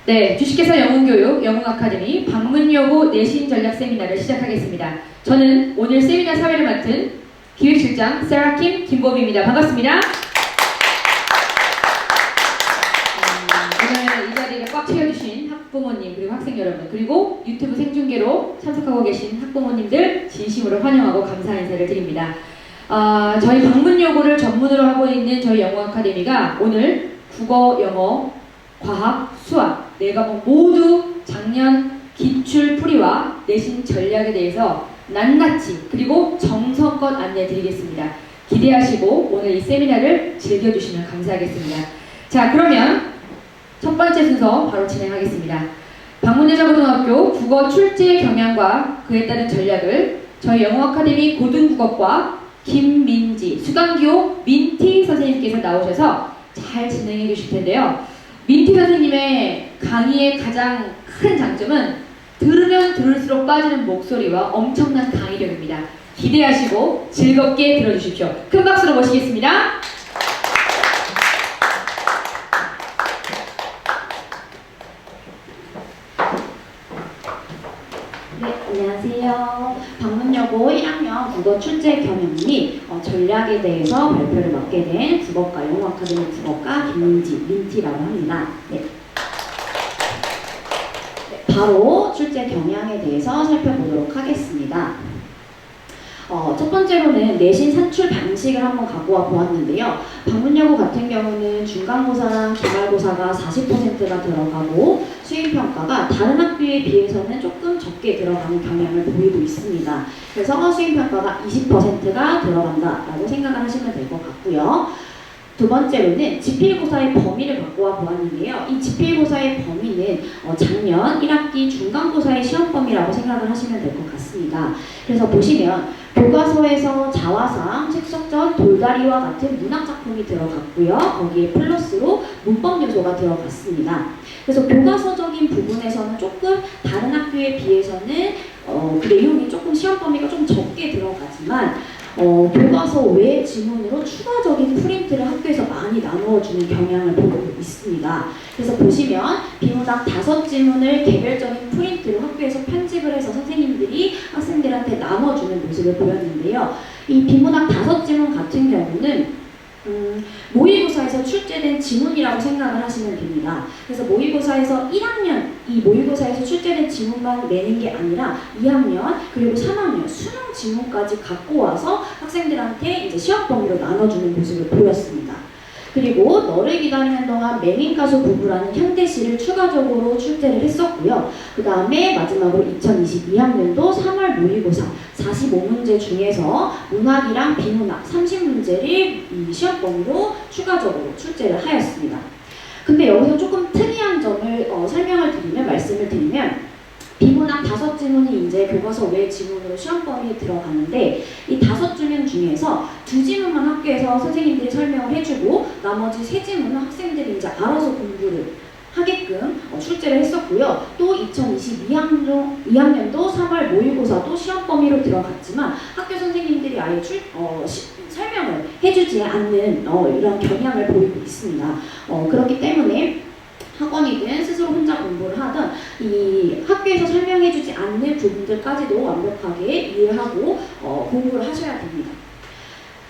네, 주식회사 영웅교육 영웅아카데미 방문여고 내신 전략 세미나를 시작하겠습니다. 저는 오늘 세미나 사회를 맡은 기획실장 세라킴 김보미입니다. 반갑습니다. 오늘 이 자리를 꽉 채워주신 학부모님 그리고 학생 여러분 그리고 유튜브 생중계로 참석하고 계신 학부모님들 진심으로 환영하고 감사 인사를 드립니다. 저희 방문여고를 전문으로 하고 있는 저희 영어아카데미가 오늘 국어, 영어, 과학, 수학 네 과목 모두 작년 기출 풀이와 내신 전략에 대해서 낱낱이 그리고 정성껏 안내해 드리겠습니다. 기대하시고 오늘 이 세미나를 즐겨주시면 감사하겠습니다. 자, 그러면 첫 번째 순서 바로 진행하겠습니다. 방문여자고등학교 국어 출제 경향과 그에 따른 전략을 저희 영어아카데미 고등국어과 김민지, 수강교 민티 선생님께서 나오셔서 잘 진행해 주실 텐데요. 민티 선생님의 강의의 가장 큰 장점은 들으면 들을수록 빠지는 목소리와 엄청난 강의력입니다. 기대하시고 즐겁게 들어주십시오. 큰 박수로 모시겠습니다. 네, 안녕하세요. 방문여고 1학년 국어 출제 경영 및 전략에 대해서 발표를 맡게 된 국어과 영어아카데미 국어과 김민지, 민티라고 합니다. 네. 바로 출제 경향에 대해서 살펴보도록 하겠습니다. 첫 번째로는 내신 산출 방식을 한번 갖고 와 보았는데요. 방문여고 같은 경우는 중간고사랑 기말고사가 40%가 들어가고 수행평가가 다른 학교에 비해서는 조금 적게 들어가는 경향을 보이고 있습니다. 그래서 수행평가가 20%가 들어간다라고 생각을 하시면 될 것 같고요. 두 번째로는 지필고사의 범위를 갖고 와 보았는데요. 이 지필고사의 범위는 작년 1학기 중간고사의 시험 범위라고 생각을 하시면 될 것 같습니다. 그래서 보시면 교과서에서 자화상, 책석전, 돌다리와 같은 문학작품이 들어갔고요. 거기에 플러스로 문법 요소가 들어갔습니다. 그래서 교과서적인 부분에서는 조금 다른 학교에 비해서는 그 내용이 조금 시험 범위가 좀 적게 들어가지만 교과서 외 지문으로 추가적인 프린트를 학교에서 많이 나누어주는 경향을 보고 있습니다. 그래서 보시면 비문학 5지문을 개별적인 프린트로 학교에서 편집을 해서 선생님들이 학생들한테 나눠주는 모습을 보였는데요. 이 비문학 5지문 같은 경우는 모의고사에서 출제된 지문이라고 생각을 하시면 됩니다. 그래서 모의고사에서 1학년 이 모의고사에서 출제된 지문만 내는 게 아니라 2학년 그리고 3학년 수능 지문까지 갖고 와서 학생들한테 이제 시험 범위로 나눠주는 모습을 보였습니다. 그리고 너를 기다리는 동안 맹인가수 부부라는 현대시를 추가적으로 출제를 했었고요. 그 다음에 마지막으로 2022학년도 3월 모의고사 45문제 중에서 문학이랑 비문학 30문제를 이 시험 범위로 추가적으로 출제를 하였습니다. 근데 여기서 조금 특이한 점을 말씀을 드리면 비문학 5지문이 이제 교과서 외 지문으로 시험 범위에 들어가는데 이 5지문 중에서 2지문만 학교에서 선생님들이 설명을 해주고 나머지 3지문은 학생들이 이제 알아서 공부를 하게끔 출제를 했었고요. 또 2022학년도 3월 모의고사도 시험 범위로 들어갔지만 학교 선생님들이 아예 설명을 해주지 않는 이런 경향을 보이고 있습니다. 그렇기 때문에 학원이든 스스로 혼자 공부를 하든 이 학교에서 설명해주지 않는 부분들까지도 완벽하게 이해하고 공부를 하셔야 됩니다.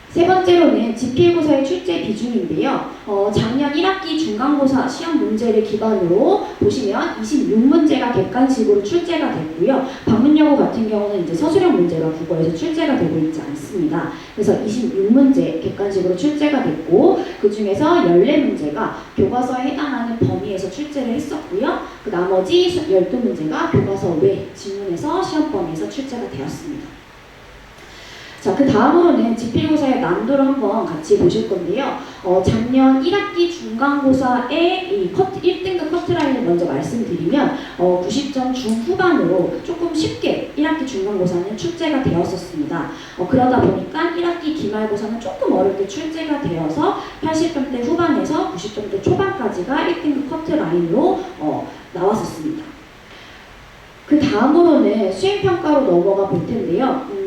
세 번째로는 지필고사의 출제 비중인데요. 작년 1학기 중간고사 시험 문제를 기반으로 보시면 26문제가 객관식으로 출제가 됐고요. 방문여고 같은 경우는 이제 서술형 문제가 국어에서 출제가 되고 있지 않습니다. 그래서 26문제 객관식으로 출제가 됐고 그 중에서 14문제가 교과서에 해당하는 범위에서 출제를 했었고요. 그 나머지 12문제가 교과서 외 지문에서 시험 범위에서 출제가 되었습니다. 자, 그 다음으로는 지필고사의 난도를 한번 같이 보실 건데요. 작년 1학기 중간고사의 이 1등급 커트라인을 먼저 말씀드리면 90점 중후반으로 조금 쉽게 1학기 중간고사는 출제가 되었었습니다. 그러다 보니까 1학기 기말고사는 조금 어렵게 출제가 되어서 80점대 후반에서 90점대 초반까지가 1등급 커트라인으로 나왔었습니다. 그 다음으로는 수행평가로 넘어가 볼 텐데요.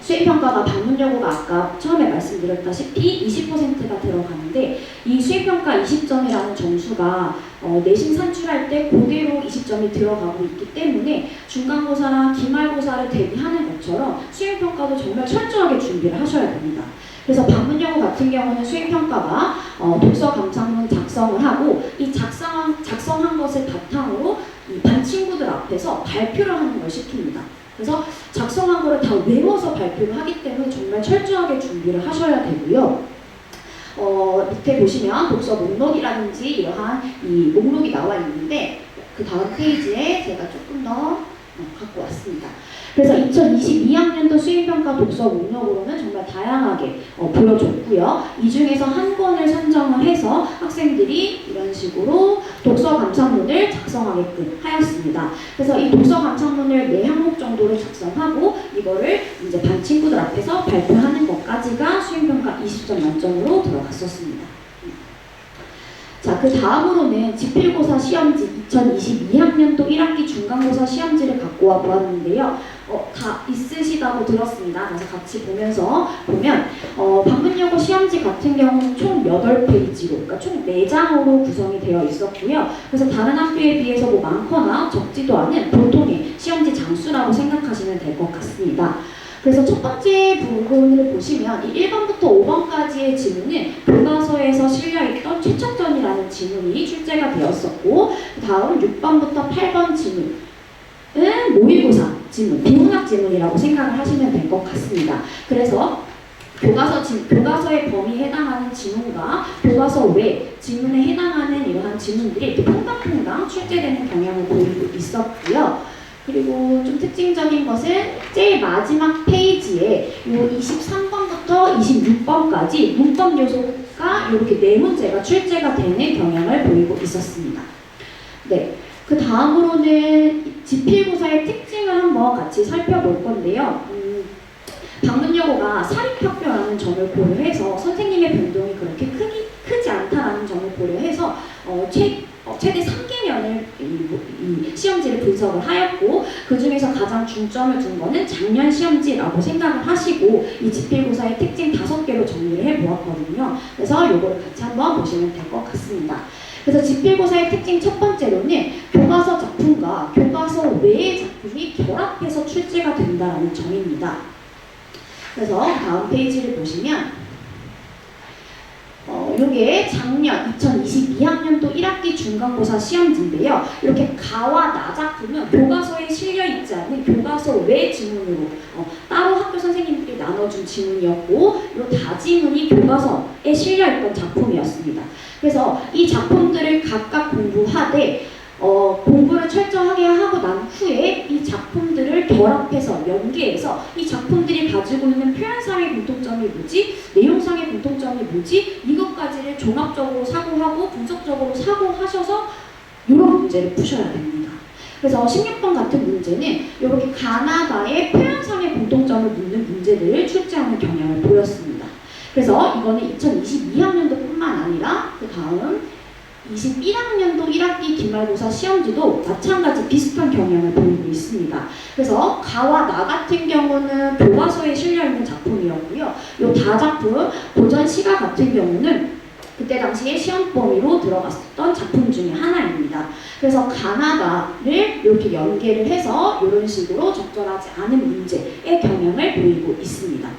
수행평가가 방문여고가 아까 처음에 말씀드렸다시피 20%가 들어가는데 이 수행평가 20점이라는 점수가 내신 산출할 때 그대로 20점이 들어가고 있기 때문에 중간고사나 기말고사를 대비하는 것처럼 수행평가도 정말 철저하게 준비를 하셔야 됩니다. 그래서 방문여고 같은 경우는 수행평가가 독서 감상문 작성을 하고 이 작성한 것을 바탕으로 이 반 친구들 앞에서 발표를 하는 걸 시킵니다. 그래서 작성한 거를 다 외워서 발표를 하기 때문에 정말 철저하게 준비를 하셔야 되고요. 밑에 보시면 독서 목록이라든지 이러한 이 목록이 나와 있는데 그 다음 페이지에 제가 조금 더 갖고 왔습니다. 그래서 2022학년도 수행평가 독서 목록으로는 정말 다양하게 보여줬고요. 이 중에서 한 권을 선정을 해서 학생들이 이런 식으로 독서 감상문을 작성하게끔 하였습니다. 그래서 이 독서 감상문을 4항목 정도를 작성하고 이거를 이제 반 친구들 앞에서 발표하는 것까지가 수행평가 20점 만점으로 들어갔었습니다. 자, 그 다음으로는 지필고사 시험지 2022학년도 1학기 중간고사 시험지를 갖고 와 보았는데요. 다 있으시다고 들었습니다. 그래서 같이 보면 방문여고 시험지 같은 경우는 총 8페이지로, 그러니까 총 4장으로 구성이 되어 있었고요. 그래서 다른 학교에 비해서 뭐 많거나 적지도 않은 보통의 시험지 장수라고 생각하시면 될 것 같습니다. 그래서 첫 번째 부분을 보시면 이 1번부터 5번까지의 지문은 교과서에서 실려있던 최첨전이라는 지문이 출제가 되었었고 다음 6번부터 8번 지문은 모의고사 지문, 비문학 지문이라고 생각을 하시면 될 것 같습니다. 그래서 교과서의 범위에 해당하는 지문과 교과서 외 지문에 해당하는 이러한 지문들이 이렇게 퐁당퐁당 출제되는 경향을 보이고 있었고요. 그리고 좀 특징적인 것은 제일 마지막 페이지에 이 23번부터 26번까지 문법 요소가 이렇게 4문제가 출제가 되는 경향을 보이고 있었습니다. 네, 그 다음으로는 지필고사의 특징을 한번 같이 살펴볼 건데요. 방문여고가 사립학교라는 점을 고려해서 선생님의 변동이 그렇게 크지 않다라는 점을 고려해서 최대 3개년을 이 시험지를 분석을 하였고 그 중에서 가장 중점을 둔 거는 작년 시험지라고 생각을 하시고 이 지필고사의 특징 5개로 정리를 해보았거든요. 그래서 이거를 같이 한번 보시면 될 것 같습니다. 그래서 지필고사의 특징 첫 번째로는 교과서 작품과 교과서 외의 작품이 결합해서 출제가 된다는 점입니다. 그래서 다음 페이지를 보시면 이게 작년 2022학년도 1학기 중간고사 시험지인데요. 이렇게 가와 나 작품은 교과서에 실려있지 않은 교과서 외 지문으로 따로 학교 선생님들이 나눠준 지문이었고 이 다지문이 교과서에 실려있던 작품이었습니다. 그래서 이 작품들을 각각 공부하되 공부를 철저하게 하고 난 후에 이 작품들을 결합해서 연계해서 이 작품들이 가지고 있는 표현상의 공통점이 뭐지? 내용상의 공통점이 뭐지? 이것까지를 종합적으로 사고하고 분석적으로 사고하셔서 이런 문제를 푸셔야 됩니다. 그래서 16번 같은 문제는 이렇게 가나다의 표현상의 공통점을 묻는 문제들을 출제하는 경향을 보였습니다. 그래서 이거는 2022학년도뿐만 아니라 그 다음 21학년도 1학기 기말고사 시험지도 마찬가지 비슷한 경향을 보이고 있습니다. 그래서 가와 나 같은 경우는 교과서에 실려있는 작품이었고요. 이 다작품, 고전 시가 같은 경우는 그때 당시에 시험 범위로 들어갔었던 작품 중에 하나입니다. 그래서 가나다를 이렇게 연계를 해서 이런 식으로 적절하지 않은 문제의 경향을 보이고 있습니다.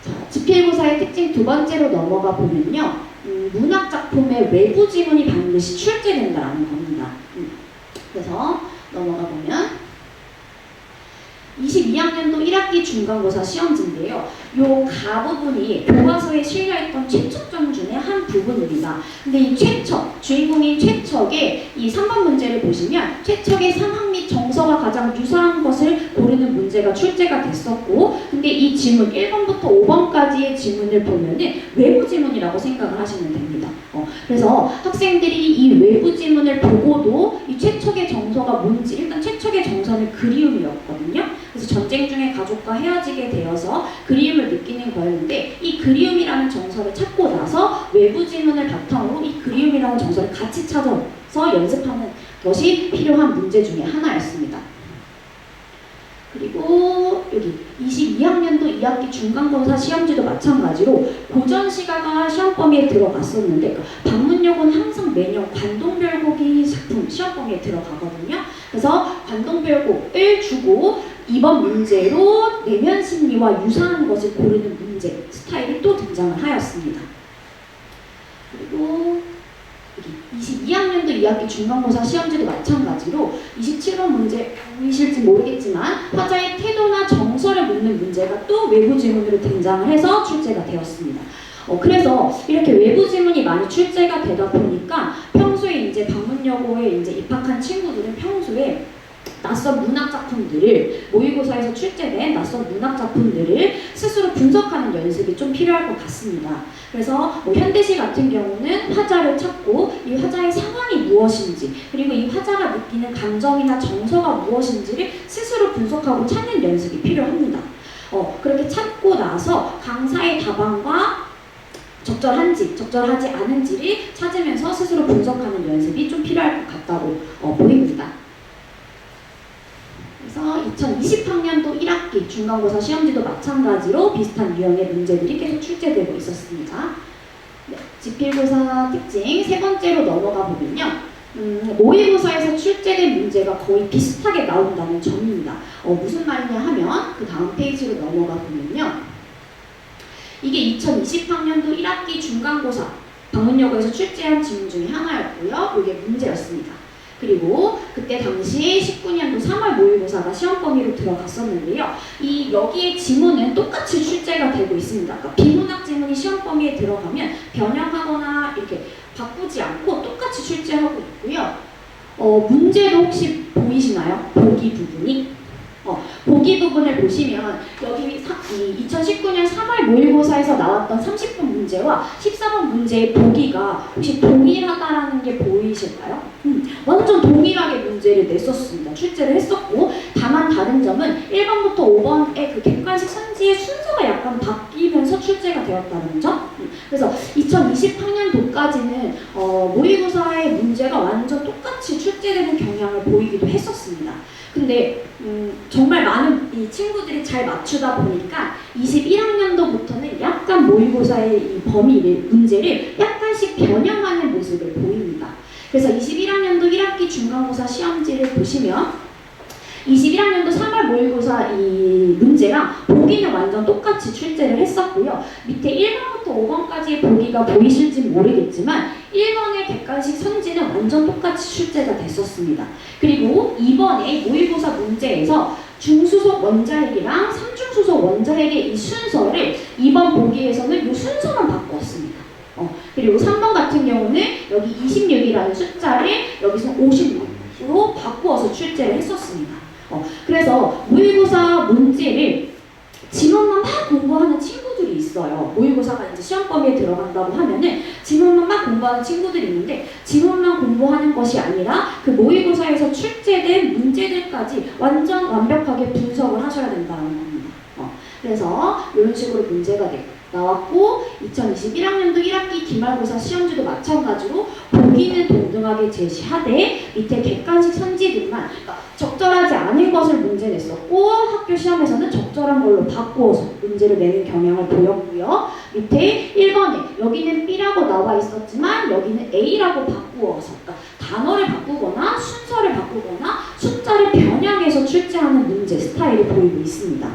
자, 지필고사의 특징 두 번째로 넘어가 보면요. 문학 작품의 외부 지문이 반드시 출제된다는 겁니다. 그래서 넘어가 보면 22학년도 1학기 중간고사 시험지인데요. 요 가 부분이 교과서에 실려있던 최척점 중에 한 부분입니다. 근데 이 최척, 주인공인 최척의 이 3번 문제를 보시면 최척의 상황 및 정서가 가장 유사한 것을 고르는 문제가 출제가 됐었고 근데 이 지문 1번부터 5번까지의 지문을 보면은 외부 지문이라고 생각을 하시면 됩니다. 그래서 학생들이 이 외부 지문을 보고도 이 최척의 정서가 뭔지 일단 최척의 정서는 그리움이었거든요. 그래서 전쟁 중에 가족과 헤어지게 되어서 그리움을 느끼는 거였는데 이 그리움이라는 정서를 찾고 나서 외부 지문을 바탕으로 이 그리움이라는 정서를 같이 찾아서 연습하는 것이 필요한 문제 중에 하나였습니다. 그리고 여기 2학기 중간고사 시험지도 마찬가지로 고전 시가가 시험 범위에 들어갔었는데 그러니까 방문여고는 항상 매년 관동별곡이 작품 시험 범위에 들어가거든요. 그래서 관동별곡을 주고 이번 문제로 내면 심리와 유사한 것을 고르는 문제 스타일이 또 등장을 하였습니다. 그리고 22학년도 2학기 중간고사 시험지도 마찬가지로 27번 문제 보이실지 모르겠지만 화자의 태도나 정서를 묻는 문제가 또 외부 지문으로 등장을 해서 출제가 되었습니다. 그래서 이렇게 외부 지문이 많이 출제가 되다 보니까 평소에 이제 방문여고에 이제 입학한 친구들은 평소에 낯선 문학 작품들을 모의고사에서 출제된 낯선 문학 작품들을 스스로 분석하는 연습이 좀 필요할 것 같습니다. 그래서 현대시 같은 경우는 화자를 찾고 이 화자의 상황이 무엇인지 그리고 이 화자가 느끼는 감정이나 정서가 무엇인지를 스스로 분석하고 찾는 연습이 필요합니다. 그렇게 찾고 나서 강사의 답안과 적절한지 적절하지 않은지를 찾으면서 스스로 분석하는 연습이 좀 필요할 것 같다고 보입니다. 그래서 2020학년도 1학기 중간고사 시험지도 마찬가지로 비슷한 유형의 문제들이 계속 출제되고 있었습니다. 네, 지필고사 특징 세 번째로 넘어가 보면요. 모의고사에서 출제된 문제가 거의 비슷하게 나온다는 점입니다. 무슨 말이냐 하면 그 다음 페이지로 넘어가 보면요. 이게 2020학년도 1학기 중간고사 방문여고에서 출제한 질문 중에 하나였고요. 이게 문제였습니다. 그리고 그때 당시 19년도 3월 모의고사가 시험 범위로 들어갔었는데요. 여기에 지문은 똑같이 출제가 되고 있습니다. 그러니까 비문학 지문이 시험 범위에 들어가면 변형하거나 이렇게 바꾸지 않고 똑같이 출제하고 있고요. 문제도 혹시 보이시나요? 보기 부분이? 보기 부분을 보시면 여기 2019년 3월 모의고사에서 나왔던 30번 문제와 14번 문제의 보기가 혹시 동일하다라는 게 보이실까요? 완전 동일하게 문제를 냈었습니다. 출제를 했었고 다만 다른 점은 1번부터 5번의 그 객관식 선지의 순서가 약간 바뀌면서 출제가 되었다는 점. 그래서 2020학년도까지는 모의고사의 문제가 완전 똑같이 출제되는 경향을 보이기도 했었습니다. 근데 정말 많은 이 친구들이 잘 맞추다 보니까 21학년도부터는 약간 모의고사의 이 범위를 문제를 약간씩 변형하는 모습을 보입니다. 그래서 21학년도 1학기 중간고사 시험지를 보시면 21학년도 3월 모의고사 이 문제랑 보기는 완전 똑같이 출제를 했었고요. 밑에 1번부터 5번까지의 보기가 보이실지 모르겠지만 1번의 객관식 선지는 완전 똑같이 출제가 됐었습니다. 그리고 이번에 모의고사 문제에서 중수속 원자핵이랑 3중수속 원자핵의 이 순서를 이번 보기에서는 이 순서만 바꿨습니다. 그리고 3번 같은 경우는 여기 26이라는 숫자를 여기서 56으로 바꾸어서 출제를 했었습니다. 그래서 모의고사 문제를 지문만 막 공부하는 친구들이 있어요. 모의고사가 이제 시험 범위에 들어간다고 하면은 지문만 막 공부하는 친구들이 있는데 지문만 공부하는 것이 아니라 그 모의고사에서 출제된 문제들까지 완전 완벽하게 분석을 하셔야 된다는 겁니다. 그래서 이런 식으로 문제가 나왔고 2021학년도 1학기 기말고사 시험지도 마찬가지로 보기는 동등하게 제시하되 밑에 객관식 선지들만 적절하지 않은 것을 문제 냈었고 학교 시험에서는 적절한 걸로 바꾸어서 문제를 내는 경향을 보였고요. 밑에 1번에 여기는 B라고 나와 있었지만 여기는 A라고 바꾸어서 그러니까 단어를 바꾸거나 순서를 바꾸거나 숫자를 변형해서 출제하는 문제 스타일을 보이고 있습니다.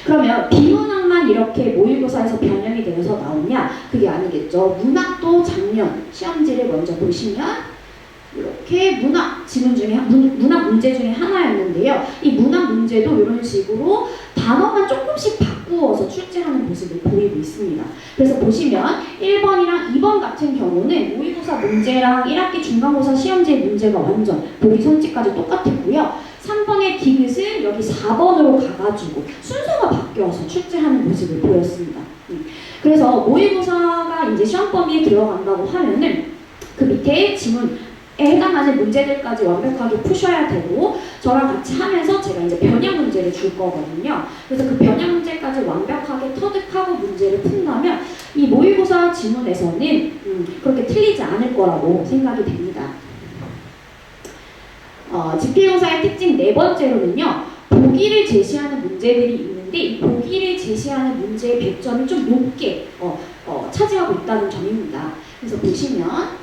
그러면 비문학만 이렇게 모의고사에서 변형이 되어서 나오냐? 그게 아니겠죠. 문학도 작년 시험지를 먼저 보시면 이렇게 문학 지문 중에 문학 문제 중에 하나였는데요. 이 문학 문제도 이런 식으로 단어만 조금씩 바꾸어서 출제하는 모습을 보이고 있습니다. 그래서 보시면 1번이랑 2번 같은 경우는 모의고사 문제랑 1학기 중간고사 시험지의 문제가 완전 보기 선지까지 똑같았고요. 3번의 디귿은 여기 4번으로 가가지고 순서가 바뀌어서 출제하는 모습을 보였습니다. 그래서 모의고사가 이제 시험 범위에 들어간다고 하면은 그 밑에 지문에 해당하는 문제들까지 완벽하게 푸셔야 되고 저랑 같이 하면서 제가 이제 변형 문제를 줄 거거든요. 그래서 그 변형 문제까지 완벽하게 터득하고 문제를 푼다면 이 모의고사 지문에서는 그렇게 틀리지 않을 거라고 생각이 됩니다. 지필고사의 특징 네 번째로는요. 보기를 제시하는 문제들이 있는 있는데 이 보기를 제시하는 문제의 100점이 좀 높게 차지하고 있다는 점입니다. 그래서 보시면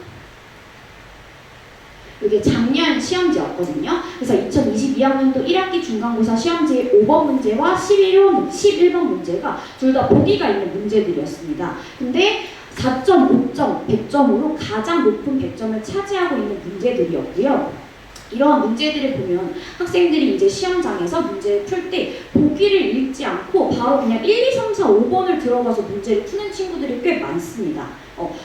이게 작년 시험지였거든요. 그래서 2022학년도 1학기 중간고사 시험지의 5번 문제와 11번 문제가 둘 다 보기가 있는 문제들이었습니다. 근데 4.5점, 100점으로 가장 높은 100점을 차지하고 있는 문제들이었고요. 이러한 문제들을 보면 학생들이 이제 시험장에서 문제를 풀 때 보기를 읽지 않고 바로 그냥 1, 2, 3, 4, 5번을 들어가서 문제를 푸는 친구들이 꽤 많습니다.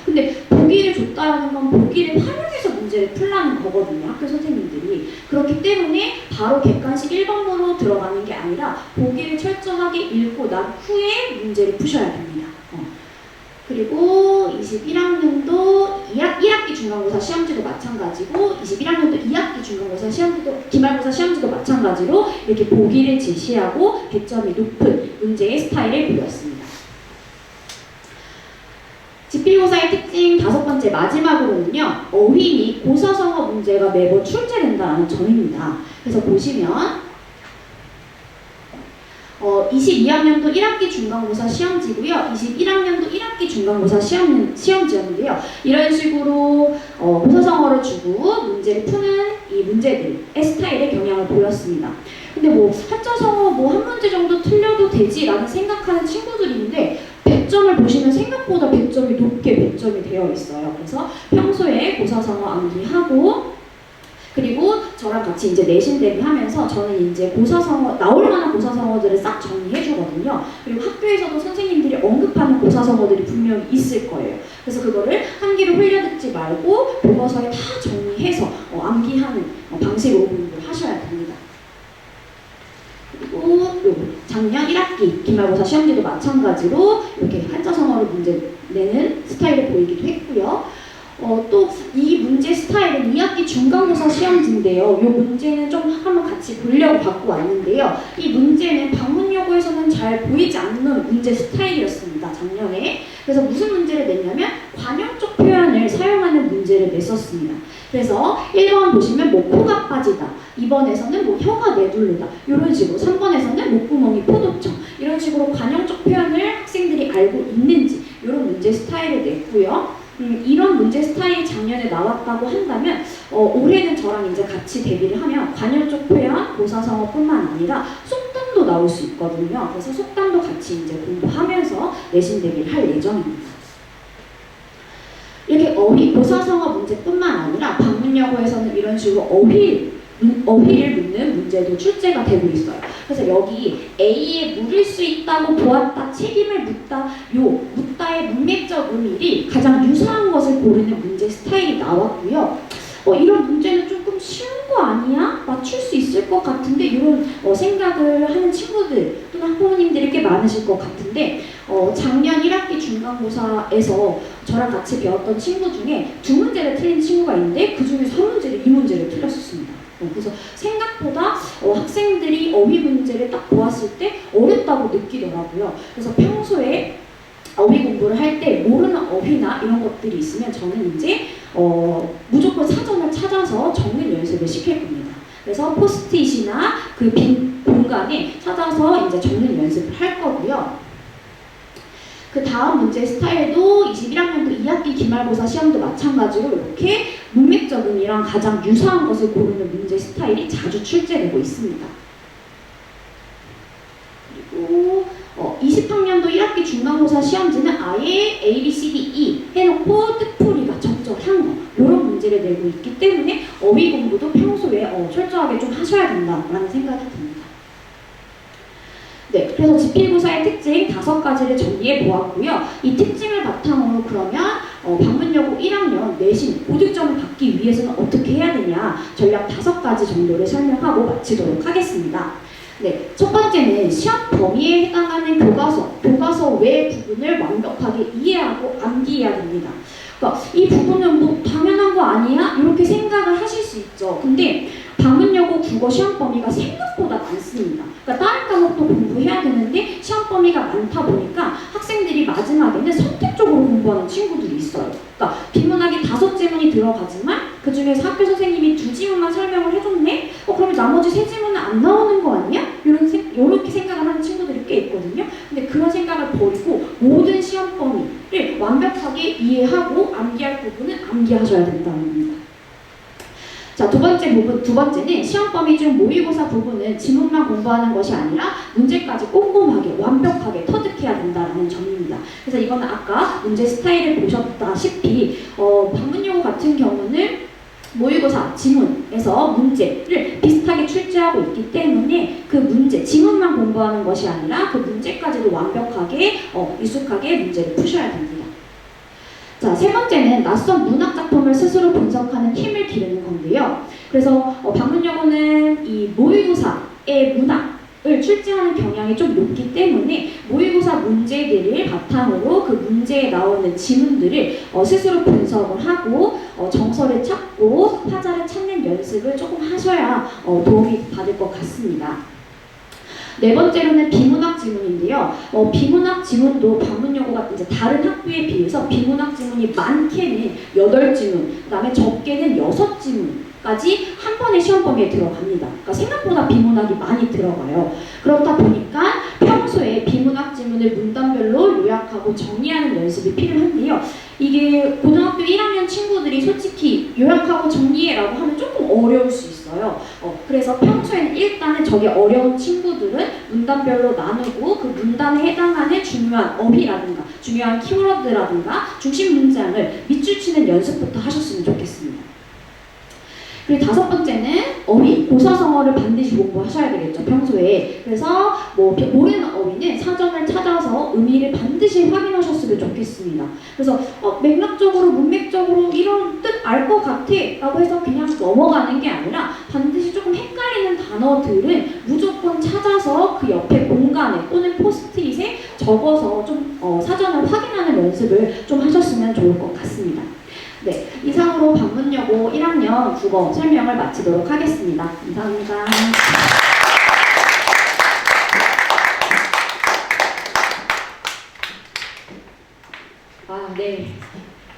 근데 보기를 줬다라는 건 보기를 활용해서 문제를 풀라는 거거든요. 학교 선생님들이. 그렇기 때문에 바로 객관식 1번으로 들어가는 게 아니라 보기를 철저하게 읽고 난 후에 문제를 푸셔야 됩니다. 그리고 21학년도 1학기 중간고사 시험지도 마찬가지고 21학년도 2학기 중간고사 시험지도 기말고사 시험지도 마찬가지로 이렇게 보기를 제시하고 100점이 높은 문제의 스타일을 보였습니다. 지필고사의 특징 5번째 마지막으로는요. 어휘 및 고사성어 문제가 매번 출제된다는 점입니다. 그래서 보시면 22학년도 1학기 중간고사 시험지고요. 21학년도 1학기 중간고사 시험지였는데요. 이런 식으로 고사성어를 주고 문제를 푸는 이 문제들의 스타일의 경향을 보였습니다. 근데 한자성어 한 문제 정도 틀려도 되지라는 생각하는 친구들이 있는데 100점을 보시면 생각보다 100점이 높게 100점이 되어 있어요. 그래서 평소에 고사성어 암기하고 그리고 저랑 같이 이제 내신 대비하면서 저는 이제 고사성어 나올 만한 고사성어들을 싹 정리해 주거든요. 그리고 학교에서도 선생님들이 언급하는 고사성어들이 분명히 있을 거예요. 그래서 그거를 한 귀로 흘려듣지 말고 교과서에 다 정리해서 암기하는 방식으로 공부를 하셔야 됩니다. 그리고 작년 1학기 기말고사 시험지도 마찬가지로 이렇게 한자성어로 문제 내는 스타일을 보이기도 했고요. 또 이 문제 스타일은 2학기 중간고사 시험지인데요. 이 문제는 좀 한번 같이 보려고 갖고 왔는데요. 이 문제는 방문여고에서는 잘 보이지 않는 문제 스타일이었습니다. 작년에. 그래서 무슨 문제를 냈냐면 관용적 표현을 사용하는 문제를 냈었습니다. 그래서 1번 보시면 코가 빠지다. 2번에서는 혀가 내둘르다. 이런 식으로 3번에서는 목구멍이 포도청. 이런 식으로 관용적 표현을 학생들이 알고 있는지 이런 문제 스타일을 냈고요. 이런 문제 스타일이 작년에 나왔다고 한다면 올해는 저랑 이제 같이 대비를 하면 관용적 표현, 고사성어뿐만 아니라 속담도 나올 수 있거든요. 그래서 속담도 같이 이제 공부하면서 내신 대비를 할 예정입니다. 이렇게 고사성어 문제뿐만 아니라 방문여고에서는 이런 식으로 어휘를 묻는 문제도 출제가 되고 있어요. 그래서 여기 A에 물을 수 있다고 보았다, 책임을 묻다, 묻다의 문맥적 의미를 가장 유사한 것을 고르는 문제 스타일이 나왔고요. 이런 문제는 조금 쉬운 거 아니야? 맞출 수 있을 것 같은데 이런 생각을 하는 친구들 또는 학부모님들이 꽤 많으실 것 같은데 작년 1학기 중간고사에서 저랑 같이 배웠던 친구 중에 2문제를 틀린 친구가 있는데 그 중에서 1문제를 2문제를 틀렸었습니다. 그래서 생각보다 학생들이 어휘 문제를 딱 보았을 때 어렵다고 느끼더라고요. 그래서 평소에 어휘 공부를 할 때 모르는 어휘나 이런 것들이 있으면 저는 이제 무조건 사전을 찾아서 적는 연습을 시킬 겁니다. 그래서 포스트잇이나 그 빈 공간에 찾아서 이제 적는 연습을 할 거고요. 그 다음 문제 스타일도 21학년도 2학기 기말고사 시험도 마찬가지로 이렇게 문맥적 의미랑 가장 유사한 것을 고르는 문제 스타일이 자주 출제되고 있습니다. 그리고 20학년도 1학기 중간고사 시험지는 아예 A, B, C, D, E 해놓고 뜻풀이가 적절한 거 이런 문제를 내고 있기 때문에 어휘 공부도 평소에 철저하게 좀 하셔야 된다라는 생각이 듭니다. 네, 그래서 지필고사의 특징 5가지를 정리해 보았고요. 이 특징을 바탕으로 그러면 방문여고 1학년 내신 고득점을 받기 위해서는 어떻게 해야 되냐 전략 5가지 정도를 설명하고 마치도록 하겠습니다. 네, 첫 번째는 시험 범위에 해당하는 교과서 외 부분을 완벽하게 이해하고 암기해야 됩니다. 그러니까 이 부분은 당연한 거 아니야? 이렇게 생각을 하실 수 있죠. 근데 방문여고 국어 시험 범위가 생각보다 많습니다. 그러니까 다른 과목도 공부해야 되는데 시험 범위가 많다 보니까 학생들이 마지막에는 선택적으로 공부하는 친구들이 있어요. 그러니까 비문학이 5지문이 들어가지만 그 중에서 학교 선생님이 2지문만 설명을 해줬네? 그러면 나머지 3지문은 안 나오는 거 아니야? 이렇게 생각을 하는 친구들이 꽤 암기하고 암기할 부분은 암기하셔야 된다는 겁니다. 자, 두 번째는 시험 범위 중 모의고사 부분은 지문만 공부하는 것이 아니라 문제까지 꼼꼼하게 완벽하게 터득해야 된다는 점입니다. 그래서 이거는 아까 문제 스타일을 보셨다시피 방문요고 같은 경우는 모의고사 지문에서 문제를 비슷하게 출제하고 있기 때문에 그 문제, 지문만 공부하는 것이 아니라 그 문제까지도 완벽하게 익숙하게 문제를 푸셔야 됩니다. 자, 세 번째는 낯선 문학 작품을 스스로 분석하는 힘을 기르는 건데요. 그래서 방문여고는 이 모의고사의 문학을 출제하는 경향이 좀 높기 때문에 모의고사 문제들을 바탕으로 그 문제에 나오는 지문들을 스스로 분석을 하고 정서를 찾고 화자를 찾는 연습을 조금 하셔야 도움이 받을 것 같습니다. 네 번째로는 비문학 지문인데요. 비문학 지문도 방문여고가 이제 다른 학부에 비해서 비문학 지문이 많게는 8지문, 그다음에 적게는 6지문까지 한 번에 시험 범위에 들어갑니다. 그러니까 생각보다 비문학이 많이 들어가요. 그렇다 보니까 평소에 비문학 지문을 문단별로 요약하고 정리하는 연습이 필요한데요. 이게 고등학교 1학년 친구들이 솔직히 요약하고 정리해라고 하면 조금 어려울 수 있어요. 그래서 평소에는 일단은 저게 어려운 친구들은 문단별로 나누고 그 문단에 해당하는 중요한 어휘라든가 중요한 키워드라든가 중심 문장을 밑줄 치는 연습부터 하셨으면 좋겠습니다. 그리고 다섯 번째는 어휘, 고사성어를 반드시 공부하셔야 되겠죠, 평소에. 그래서 모르는 어휘는 사전을 찾아서 의미를 반드시 확인하셨으면 좋겠습니다. 그래서 맥락적으로, 문맥적으로 이런 뜻 알 것 같아 라고 해서 그냥 넘어가는 게 아니라 반드시 조금 헷갈리는 단어들은 무조건 찾아서 그 옆에 공간에 또는 포스트잇에 적어서 좀 사전을 확인하는 연습을 좀 하셨으면 좋을 것 같습니다. 네, 이상으로 방문여고 1학년 국어 설명을 마치도록 하겠습니다. 감사합니다. 네.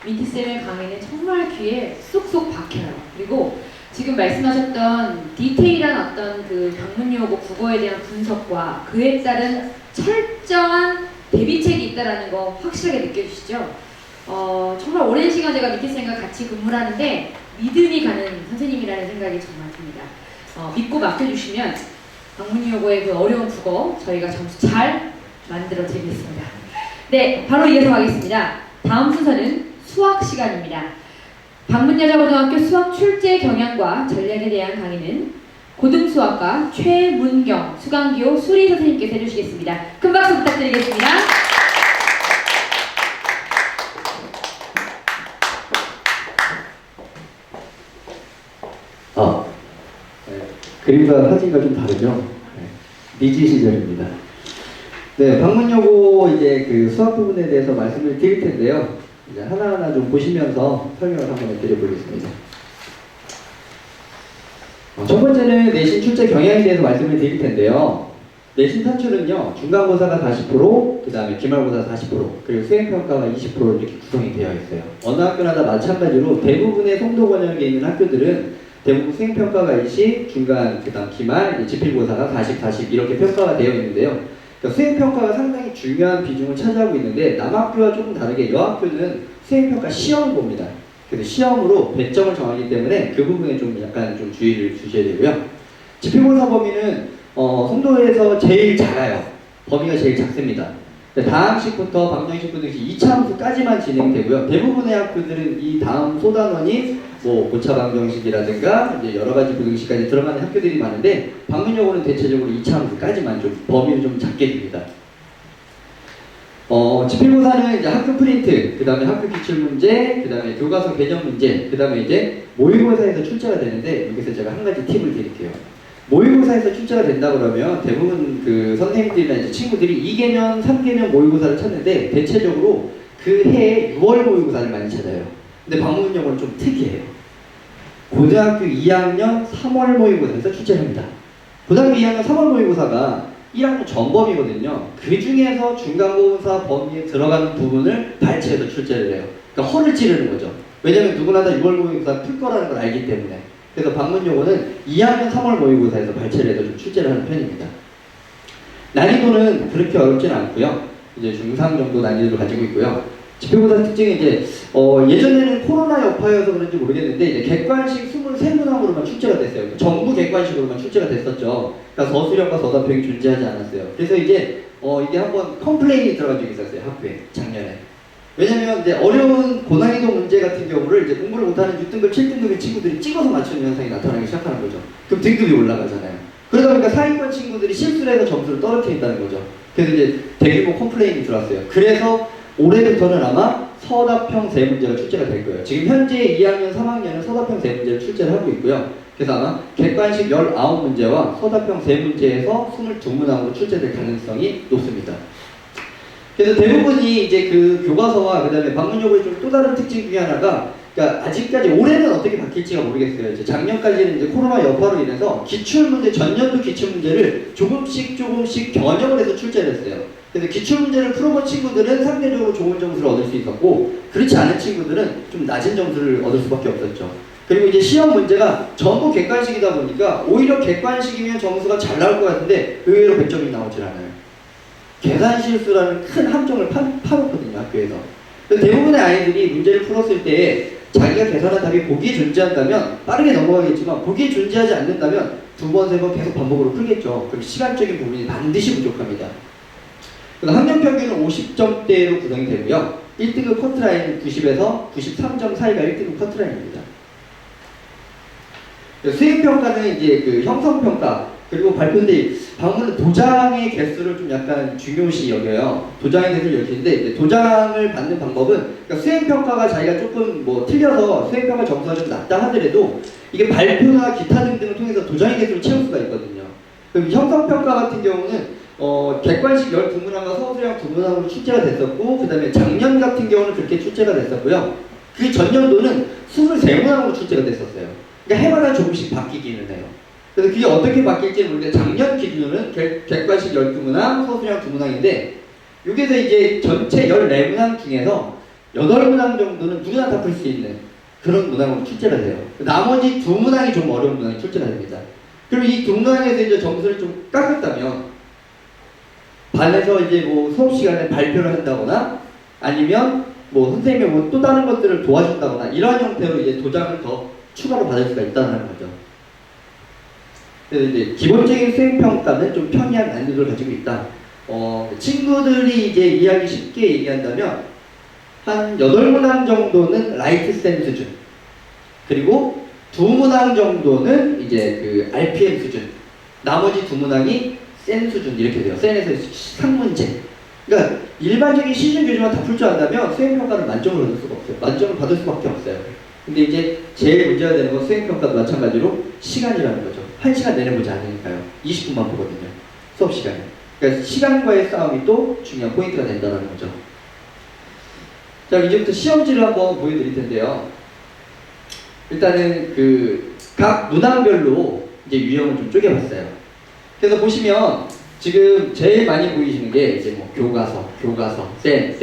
민트쌤의 강의는 정말 귀에 쏙쏙 박혀요. 그리고 지금 말씀하셨던 디테일한 어떤 그 방문여고 국어에 대한 분석과 그에 따른 철저한 대비책이 있다는 거 확실하게 느껴지시죠? 정말 오랜 시간 제가 민트쌤과 같이 근무를 하는데 믿음이 가는 선생님이라는 생각이 정말 듭니다. 믿고 맡겨주시면 방문여고의 그 어려운 국어 저희가 점수 잘 만들어 드리겠습니다. 네, 바로 이어서 가겠습니다. 다음 순서는 수학 시간입니다. 방문여자고등학교 수학 출제 경향과 전략에 대한 강의는 고등수학과 최문경 수강기호 수리 선생님께서 해주시겠습니다. 큰 박수 부탁드리겠습니다. 그림과 사진과 좀 다르죠? 미지 시절입니다. 네, 방문여고 이제 그 수학 부분에 대해서 말씀을 드릴 텐데요. 이제 하나하나 좀 보시면서 설명을 한번 해드려보겠습니다. 첫 번째는 내신 출제 경향에 대해서 말씀을 드릴 텐데요. 내신 산출은요, 중간고사가 40%, 그 다음에 기말고사 40%, 그리고 수행평가가 20% 이렇게 구성이 되어 있어요. 어느 학교나 다 마찬가지로 대부분의 송도 권역에 있는 학교들은 대부분 수행평가가 20, 중간, 그 다음 기말, 지필고사가 40, 40 이렇게 평가가 되어 있는데요. 그러니까 수행평가가 상당히 중요한 비중을 차지하고 있는데 남학교와 조금 다르게 여학교는 수행평가 시험을 봅니다. 그래서 시험으로 배점을 정하기 때문에 그 부분에 좀 약간 좀 주의를 주셔야 되고요. 지필고사 범위는 송도에서 제일 작아요. 범위가 제일 작습니다. 다항식부터 방정식, 부등식 2차 함수까지만 진행되고요. 대부분의 학교들은 이 다음 소단원이 고차 방정식이라든가 이제 여러 가지 부등식까지 들어가는 학교들이 많은데 방문여고는 대체적으로 2차 함수까지만 좀 범위를 좀 작게 줍니다. 지필고사는 이제 학교 프린트, 그 다음에 학교 기출문제, 그 다음에 교과서 개정 문제, 그 다음에 이제 모의고사에서 출제가 되는데 여기서 제가 한 가지 팁을 드릴게요. 모의고사에서 출제가 된다 그러면 대부분 그 선생님들이나 이제 친구들이 2개년, 3개년 모의고사를 찾는데 대체적으로 그 해에 6월 모의고사를 많이 찾아요. 근데 방문여고는 좀 특이해요. 고등학교 2학년 3월 모의고사에서 출제를 합니다. 고등학교 2학년 3월 모의고사가 1학년 전범위거든요. 그 중에서 중간고사 범위에 들어가는 부분을 발췌해서 출제를 해요. 그러니까 허를 찌르는 거죠. 왜냐면 누구나 다 6월 모의고사 풀 거라는 걸 알기 때문에. 그래서 방문여고는 2학년 3월 모의고사에서 발췌를 해서 좀 출제를 하는 편입니다. 난이도는 그렇게 어렵진 않고요. 이제 중3 정도 난이도를 가지고 있고요. 지표보다 특징이 이제 예전에는 코로나 여파여서 그런지 모르겠는데 이제 객관식 23문항으로만 출제가 됐어요. 전부 객관식으로만 출제가 됐었죠. 그러니까 서술형과 서답형이 존재하지 않았어요. 그래서 이제 이게 한번 컴플레인이 들어간 적이 있었어요. 학교에 작년에. 왜냐면 이제 어려운 고난이도 문제 같은 경우를 이제 공부를 못하는 6등급, 7등급의 친구들이 찍어서 맞추는 현상이 나타나기 시작하는 거죠. 그럼 등급이 올라가잖아요. 그러다 보니까 상위권 친구들이 실수를 해서 점수를 떨어뜨린다는 거죠. 그래서 이제 대규모 컴플레인이 들어왔어요. 그래서 올해부터는 아마 서답형 세 문제가 출제가 될 거예요. 지금 현재 2학년, 3학년은 서답형 세 문제를 출제를 하고 있고요. 그래서 아마 객관식 19문제와 서답형 세 문제에서 22문항으로 출제될 가능성이 높습니다. 그래서 대부분이 이제 그 교과서와 그 다음에 방문 요구의 좀 또 다른 특징 중에 하나가, 그러니까 아직까지 올해는 어떻게 바뀔지가 모르겠어요. 이제 작년까지는 이제 코로나 여파로 인해서 기출문제, 전년도 기출문제를 조금씩 변형을 해서 출제를 했어요. 그래서 기출문제를 풀어본 친구들은 상대적으로 좋은 점수를 얻을 수 있었고, 그렇지 않은 친구들은 좀 낮은 점수를 얻을 수밖에 없었죠. 그리고 이제 시험 문제가 전부 객관식이다 보니까 오히려 객관식이면 점수가 잘 나올 것 같은데 의외로 100점이 나오질 않아요. 계산 실수라는 큰 함정을 파놓거든요, 학교에서. 그래서 대부분의 아이들이 문제를 풀었을 때 자기가 계산한 답이 보기에 존재한다면 빠르게 넘어가겠지만, 보기에 존재하지 않는다면 2번, 3번 계속 반복으로 풀겠죠. 그럼 시간적인 부분이 반드시 부족합니다. 그래서 학년 평균은 50점대로 구성이 되고요. 1등급 커트라인은 90에서 93점 사이가 1등급 커트라인입니다. 수행평가는 이제 그 형성평가, 그리고 발표인데 방문은 도장의 개수를 좀 약간 중요시 여겨요. 도장의 개수를 여기는데 이제 도장을 받는 방법은, 그러니까 수행평가가 자기가 조금 뭐 틀려서 수행평가 점수가 좀 낮다 하더라도 이게 발표나 기타 등등을 통해서 도장의 개수를 채울 수가 있거든요. 그럼 형성평가 같은 경우는 객관식 12문항과 서술형 2문항으로 출제가 됐었고, 그 다음에 작년 같은 경우는 그렇게 출제가 됐었고요. 그 전년도는 23문항으로 출제가 됐었어요. 그러니까 해마다 조금씩 바뀌기는 해요. 그래서 그게 어떻게 바뀔지 모르겠는데 작년 기준으로는 객관식 12문항, 서술형 2문항인데, 여기서 이제 전체 14문항 중에서 8문항 정도는 누구나 다 풀 수 있는 그런 문항으로 출제가 돼요. 나머지 2문항이 좀 어려운 문항이 출제가 됩니다. 그럼 이 2문항에서 이제 점수를 좀 깎았다면 반에서 이제 뭐 수업 시간에 발표를 한다거나 아니면 뭐 선생님이 뭐 또 다른 것들을 도와준다거나 이런 형태로 이제 도장을 더 추가로 받을 수가 있다는 거죠. 그래서 이제 기본적인 수행평가는 좀 편리한 난이도를 가지고 있다. 친구들이 이제 이해하기 쉽게 얘기한다면 한 8문항 정도는 라이트 센 수준, 그리고 2문항 정도는 이제 그 RPM 수준, 나머지 2문항이 센 수준 이렇게 돼요. 센에서 상문제. 그러니까 일반적인 시중 교재만 다 풀 줄 안다면 수행평가는 만점을 얻을 수가 없어요. 만점을 받을 수밖에 없어요. 근데 이제 제일 문제가 되는 건 수행평가도 마찬가지로 시간이라는 거죠. 1시간 내내 보지 않으니까요. 20분만 보거든요. 수업 시간에. 그러니까 시간과의 싸움이 또 중요한 포인트가 된다는 거죠. 자, 이제부터 시험지를 한번 보여드릴 텐데요. 일단은 그 각 문항별로 이제 유형을 좀 쪼개봤어요. 그래서 보시면 지금 제일 많이 보이시는 게 이제 뭐 교과서, 센,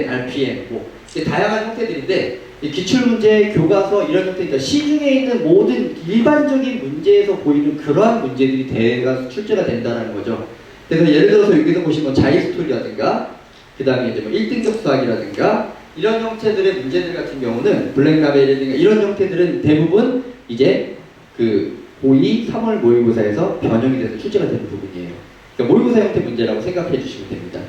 RPM, 뭐 다양한 형태들인데, 기출문제, 교과서 이런 형태니까 시중에 있는 모든 일반적인 문제에서 보이는 그러한 문제들이 대가 출제가 된다는 거죠. 그래서 예를 들어서 여기서 보시면 자이스토리라든가, 그 다음에 이제 뭐 1등급 수학이라든가 이런 형태들의 문제들 같은 경우는 블랙라벨이라든가 이런 형태들은 대부분 이제 그 고2, 3월 모의고사에서 변형이 돼서 출제가 되는 부분이에요. 그러니까 모의고사 형태 문제라고 생각해 주시면 됩니다.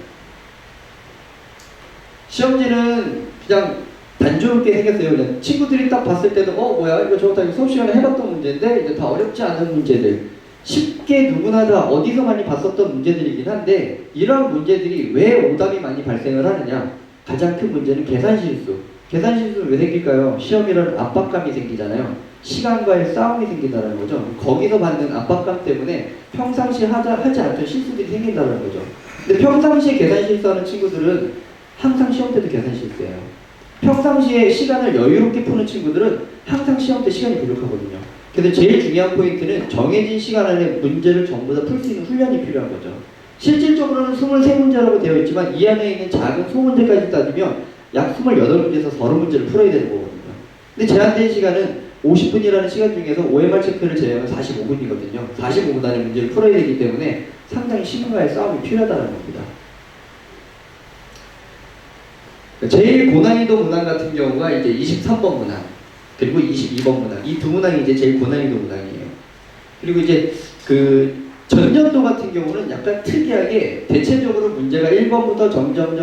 시험지는 그냥 단조롭게 생겼어요. 그냥 친구들이 딱 봤을 때도 뭐야 이거 저거 다 수업 시간에 해봤던 문제인데 이제 다 어렵지 않은 문제들, 쉽게 누구나 다 어디서 많이 봤었던 문제들이긴 한데, 이런 문제들이 왜 오답이 많이 발생을 하느냐, 가장 큰 문제는 계산 실수. 계산 실수는 왜 생길까요? 시험이라는 압박감이 생기잖아요. 시간과의 싸움이 생긴다는 거죠. 거기서 받는 압박감 때문에 평상시에 하지 않던 실수들이 생긴다는 거죠. 근데 평상시에 계산 실수하는 친구들은 항상 시험 때도 계산 실수해요. 평상시에 시간을 여유롭게 푸는 친구들은 항상 시험 때 시간이 부족하거든요. 그래서 제일 중요한 포인트는 정해진 시간 안에 문제를 전부 다 풀 수 있는 훈련이 필요한 거죠. 실질적으로는 23문제라고 되어 있지만 이 안에 있는 작은 소문제까지 따지면 약 28문제에서 30문제를 풀어야 되는 거거든요. 근데 제한된 시간은 50분이라는 시간 중에서 OMR 체크를 제외하면 45분이거든요. 45분 안에 문제를 풀어야 되기 때문에 상당히 시간과의 싸움이 필요하다는 겁니다. 제일 고난이도 문항 같은 경우가 이제 23번 문항, 그리고 22번 문항. 이 두 문항이 이제 제일 고난이도 문항이에요. 그리고 이제 그 전년도 같은 경우는 약간 특이하게 대체적으로 문제가 1번부터 점점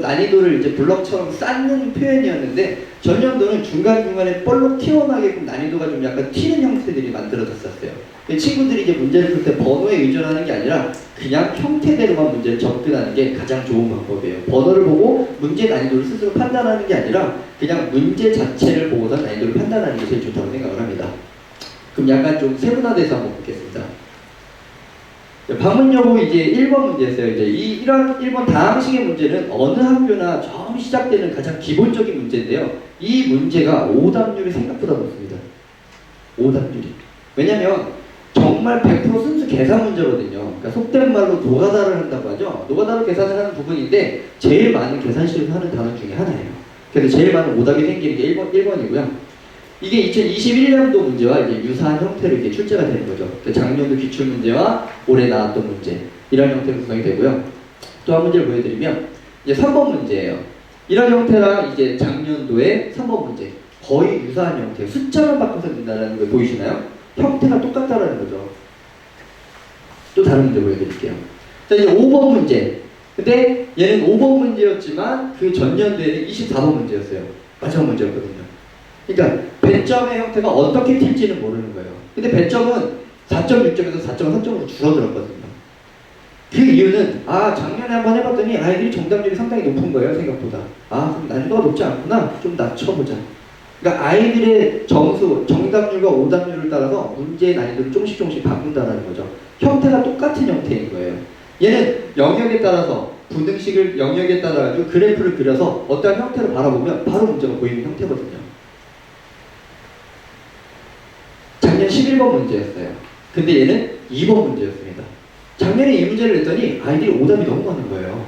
난이도를 이제 블럭처럼 쌓는 표현이었는데 전년도는 중간중간에 볼록 튀어나오게끔 난이도가 좀 약간 튀는 형태들이 만들어졌었어요. 친구들이 이제 문제를 풀 때 번호에 의존하는 게 아니라 그냥 형태대로만 문제를 접근하는 게 가장 좋은 방법이에요. 번호를 보고 문제 난이도를 스스로 판단하는 게 아니라 그냥 문제 자체를 보고서 난이도를 판단하는 게 제일 좋다고 생각을 합니다. 그럼 약간 좀 세분화돼서 한번 보겠습니다. 방문여고 이제 1번 문제였어요. 이제 이 1번 다항식의 문제는 어느 학교나 처음 시작되는 가장 기본적인 문제인데요. 이 문제가 오답률이 생각보다 높습니다. 오답률이. 왜냐면 정말 100% 순수 계산 문제거든요. 그러니까 속된 말로 노가다를 한다고 하죠. 노가다로 계산을 하는 부분인데 제일 많은 계산식을 하는 단어 중에 하나예요. 그래서 제일 많은 오답이 생기는 게 1번이고요. 이게 2021년도 문제와 이제 유사한 형태로 이게 출제가 되는 거죠. 작년도 기출 문제와 올해 나왔던 문제 이런 형태로 구성이 되고요. 또 한 문제를 보여드리면 이제 3번 문제예요. 이런 형태랑 이제 작년도의 3번 문제 거의 유사한 형태, 숫자만 바꿔서 낸다는 거 보이시나요? 형태가 똑같다라는 거죠. 또 다른 문제 보여드릴게요. 자, 이제 5번 문제. 근데 얘는 5번 문제였지만 그 전년도에는 24번 문제였어요. 마지막 문제였거든요. 그러니까 배점의 형태가 어떻게 튈지는 모르는 거예요. 근데 배점은 4.6점에서 4.3점으로 줄어들었거든요. 그 이유는 작년에 한번 해봤더니 아이들이 정답률이 상당히 높은 거예요. 생각보다. 그럼 난이도가 높지 않구나. 좀 낮춰보자. 그러니까 아이들의 점수, 정답률과 오답률을 따라서 문제의 난이도를 조금씩 바꾼다는 거죠. 형태가 똑같은 형태인 거예요. 얘는 영역에 따라서 분등식을 영역에 따라 가지고 그래프를 그려서 어떠한 형태를 바라보면 바로 문제가 보이는 형태거든요. 작년 11번 문제였어요. 근데 얘는 2번 문제였습니다. 작년에 이 문제를 냈더니 아이들이 오답이 너무 많은 거예요.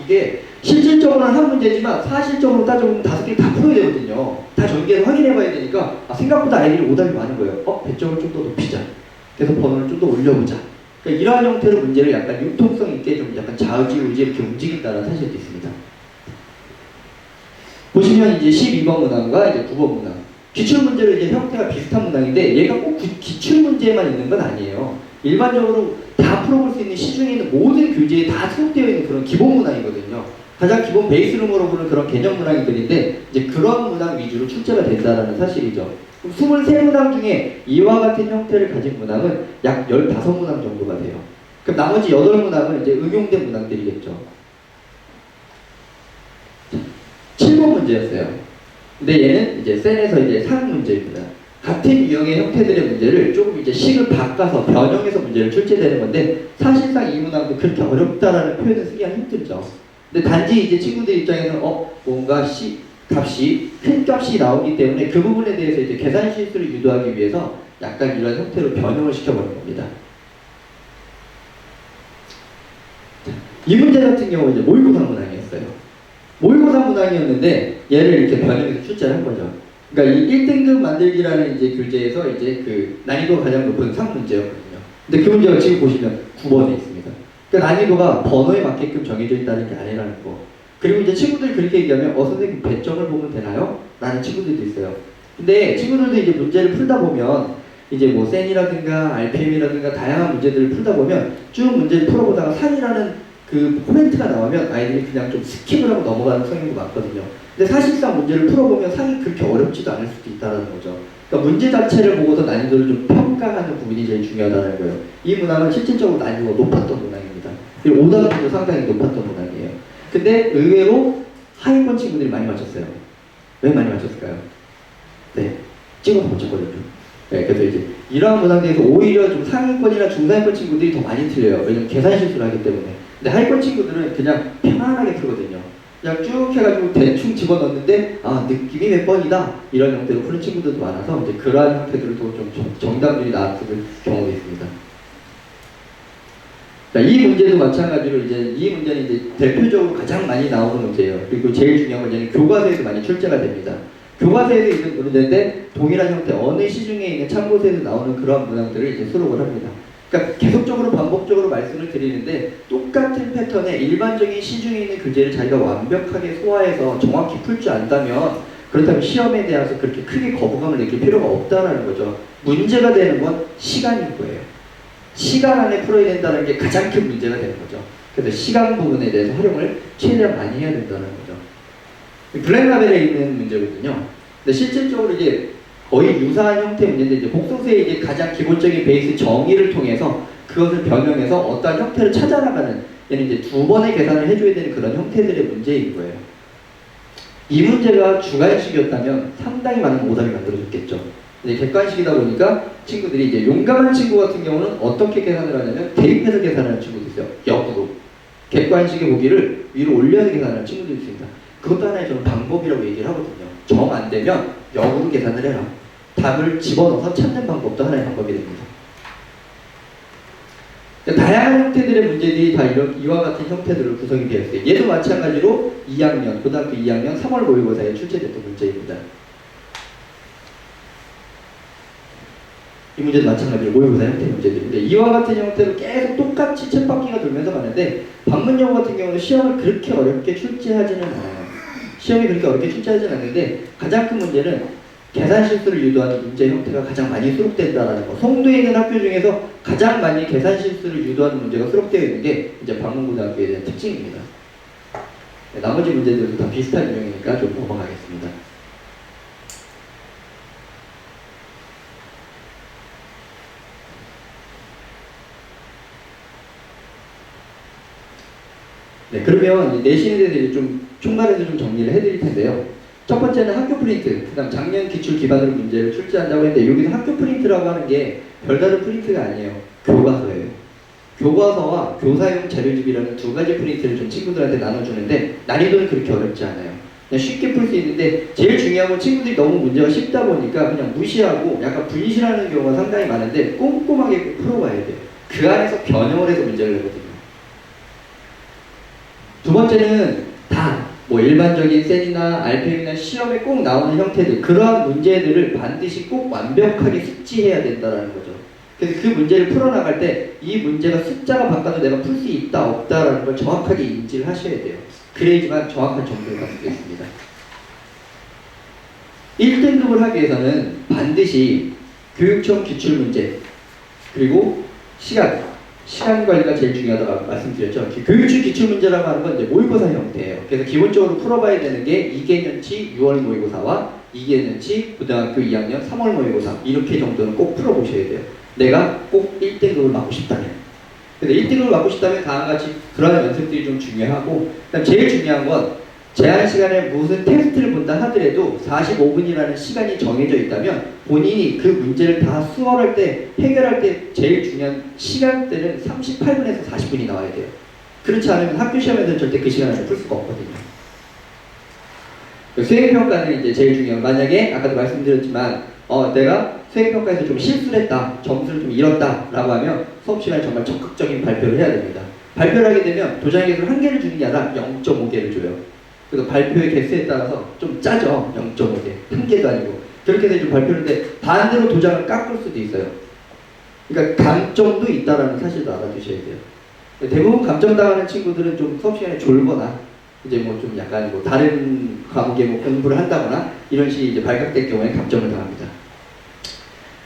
이게 실질적으로는 한 문제지만 사실적으로 따져보면 5개 다 풀어야 되거든요. 다 전개해서 확인해봐야 되니까 생각보다 아이들이 오답이 많은 거예요. 배점을 좀 더 높이자. 그래서 번호를 좀 더 올려보자. 그러니까 이러한 형태로 문제를 약간 융통성 있게 좀 약간 좌우지우지 이렇게 움직인다는 사실도 있습니다. 보시면 이제 12번 문항과 이제 9번 문항. 기출문제로 이제 형태가 비슷한 문항인데 얘가 꼭 기출문제만 있는 건 아니에요. 일반적으로 다 풀어볼 수 있는 시중에 있는 모든 교재에 다 수록되어 있는 그런 기본 문항이거든요. 가장 기본 베이스로 물어보는 그런 개념 문항들인데 이제 그런 문항 위주로 출제가 된다는 사실이죠. 23문항 중에 이와 같은 형태를 가진 문항은 약 15문항 정도가 돼요. 그럼 나머지 8문항은 이제 응용된 문항들이겠죠. 7번 문제였어요. 근데 얘는 이제 센에서 이제 상 문제입니다. 같은 유형의 형태들의 문제를 조금 이제 식을 바꿔서 변형해서 문제를 출제되는 건데 사실상 이 문항도 그렇게 어렵다라는 표현을 쓰기가 힘들죠. 근데 단지 이제 친구들 입장에서는 뭔가 값이 큰 값이 나오기 때문에 그 부분에 대해서 이제 계산 실수를 유도하기 위해서 약간 이런 형태로 변형을 시켜버린 겁니다. 이 문제 같은 경우 이제 모의고사 문항이었어요. 모의고사 문항이었는데 얘를 이렇게 변형해서 출제를 한 거죠. 그러니까 이 1등급 만들기라는 이제 교재에서 이제 그 난이도가 가장 높은 상 문제였거든요. 근데 그 문제가 지금 보시면 9번에 있습니다. 그러니까 난이도가 번호에 맞게끔 정해져 있다는 게 아니라는 거. 그리고 이제 친구들이 그렇게 얘기하면 선생님 배점을 보면 되나요? 라는 친구들도 있어요. 근데 친구들도 이제 문제를 풀다 보면 이제 뭐 센이라든가 RPM이라든가 다양한 문제들을 풀다 보면 쭉 문제를 풀어보다가 상이라는 그 코멘트가 나오면 아이들이 그냥 좀 스킵을 하고 넘어가는 성향도 많거든요. 근데 사실상 문제를 풀어보면 상이 그렇게 어렵지도 않을 수도 있다는 거죠. 그러니까 문제 자체를 보고서 난이도를 좀 평가하는 부분이 제일 중요하다는 거예요. 이 문항은 실질적으로 난이도가 높았던 문항입니다. 그리고 오답률도 상당히 높았던 문항이에요. 근데 의외로 하위권 친구들이 많이 맞췄어요. 왜 많이 맞췄을까요? 네, 찍어서 맞췄거든요. 네, 그래서 이제 이러한 문항들에서 오히려 좀 상위권이나 중상위권 친구들이 더 많이 틀려요. 왜냐면 계산 실수를 하기 때문에. 근데 하위권 친구들은 그냥 편안하게 풀거든요. 그냥 쭉 해가지고 대충 집어넣는데 느낌이 몇 번이다 이런 형태로 푸는 친구들도 많아서 이제 그러한 형태들도 좀 정답률이 나왔을 경우가 있습니다. 자, 이 문제도 마찬가지로 이제 이 문제는 이제 대표적으로 가장 많이 나오는 문제예요. 그리고 제일 중요한 문제는 교과서에도 많이 출제가 됩니다. 교과서에도 있는 문제인데 동일한 형태 어느 시중에 있는 참고서에서 나오는 그런 문항들을 이제 수록을 합니다. 그러니까 계속적으로 반복적으로 말씀을 드리는데 똑같은 패턴에 일반적인 시중에 있는 교재를 자기가 완벽하게 소화해서 정확히 풀 줄 안다면 그렇다면 시험에 대해서 그렇게 크게 거부감을 느낄 필요가 없다라는 거죠. 문제가 되는 건 시간인 거예요. 시간 안에 풀어야 된다는 게 가장 큰 문제가 되는 거죠. 그래서 시간 부분에 대해서 활용을 최대한 많이 해야 된다는 거죠. 블랙라벨에 있는 문제거든요. 근데 실질적으로 이게 거의 유사한 형태의 문제인데 이제 복소수의 이제 가장 기본적인 베이스 정의를 통해서 그것을 변형해서 어떠한 형태를 찾아나가는 얘는 이제 두 번의 계산을 해줘야 되는 그런 형태들의 문제인 거예요. 이 문제가 주관식이었다면 상당히 많은 오답이 만들어졌겠죠. 이제 객관식이다 보니까 친구들이 이제 용감한 친구 같은 경우는 어떻게 계산을 하냐면 대입해서 계산하는 친구도 있어요. 역으로. 객관식의 보기를 위로 올려서 계산하는 친구도 있습니다. 그것도 하나의 저는 방법이라고 얘기를 하거든요. 정 안 되면 역으로 계산을 해라. 답을 집어넣어서 찾는 방법도 하나의 방법이 됩니다. 다양한 형태들의 문제들이 다 이와 같은 형태들로 구성이 되어 있어요. 얘도 마찬가지로 2학년, 고등학교 2학년 3월 모의고사에 출제됐던 문제입니다. 이 문제도 마찬가지로 모의고사 형태 문제들인데 이와 같은 형태로 계속 똑같이 쳇바퀴가 돌면서 가는데 방문여고 같은 경우는 시험을 그렇게 어렵게 출제하지는 않아요. 시험이 그렇게 어렵게 출제하지는 않는데 가장 큰 문제는 계산 실수를 유도하는 문제 형태가 가장 많이 수록된다는 거. 송도에 있는 학교 중에서 가장 많이 계산 실수를 유도하는 문제가 수록되어 있는 게 이제 방문고등학교에 대한 특징입니다. 네, 나머지 문제들도 다 비슷한 유형이니까 좀 넘어가겠습니다. 네, 그러면 내신에 대해서 좀 총괄해서 좀 정리를 해드릴 텐데요. 첫 번째는 학교 프린트, 그 다음 작년 기출 기반으로 문제를 출제한다고 했는데 여기서 학교 프린트라고 하는 게 별다른 프린트가 아니에요. 교과서예요. 교과서와 교사용 자료집이라는 두 가지 프린트를 좀 친구들한테 나눠주는데 난이도는 그렇게 어렵지 않아요. 그냥 쉽게 풀 수 있는데 제일 중요한 건 친구들이 너무 문제가 쉽다 보니까 그냥 무시하고 약간 분실하는 경우가 상당히 많은데 꼼꼼하게 풀어봐야 돼요. 그 안에서 변형을 해서 문제를 내거든요. 두 번째는 뭐 일반적인 셀이나 RPM이나 시험에 꼭 나오는 형태들 그러한 문제들을 반드시 꼭 완벽하게 숙지해야 된다는 거죠. 그래서 그 문제를 풀어나갈 때 이 문제가 숫자가 바꿔도 내가 풀 수 있다 없다라는 걸 정확하게 인지를 하셔야 돼요. 그래야지만 정확한 점수를 받을 수 있습니다. 1등급을 하기 위해서는 반드시 교육청 기출문제 그리고 시간 관리가 제일 중요하다고 말씀드렸죠. 교육청 기출문제라고 하는 건 이제 모의고사 형태예요. 그래서 기본적으로 풀어봐야 되는 게 2개년치 6월 모의고사와 2개년치 고등학교 2학년 3월 모의고사 이렇게 정도는 꼭 풀어보셔야 돼요. 내가 꼭 1등급을 맞고 싶다면. 근데 1등급을 맞고 싶다면 다음과 같이 그러한 연습들이 좀 중요하고 그다음 제일 중요한 건 제한 시간에 무슨 테스트를 본다 하더라도 45분이라는 시간이 정해져 있다면 본인이 그 문제를 다 수월할 때 해결할 때 제일 중요한 시간대는 38분에서 40분이 나와야 돼요. 그렇지 않으면 학교 시험에서는 절대 그 시간을 풀 수가 없거든요. 수행평가는 이제 제일 중요한 만약에 아까도 말씀드렸지만 내가 수행평가에서 좀 실수를 했다, 점수를 좀 잃었다 라고 하면 수업 시간에 정말 적극적인 발표를 해야 됩니다. 발표를 하게 되면 도장의 개수를 1개를 주는 게 아니라 0.5개를 줘요. 그래서 발표의 개수에 따라서 좀 짜죠. 0.5개. 1개도 아니고. 그렇게 해서 좀 발표를 하는데 반대로 도장을 깎을 수도 있어요. 그러니까 감점도 있다라는 사실도 알아두셔야 돼요. 대부분 감점당하는 친구들은 좀 수업 시간에 졸거나 이제 뭐 좀 약간 뭐 다른 과목에 뭐 공부를 한다거나 이런 식의 이제 발각될 경우에 감점을 당합니다.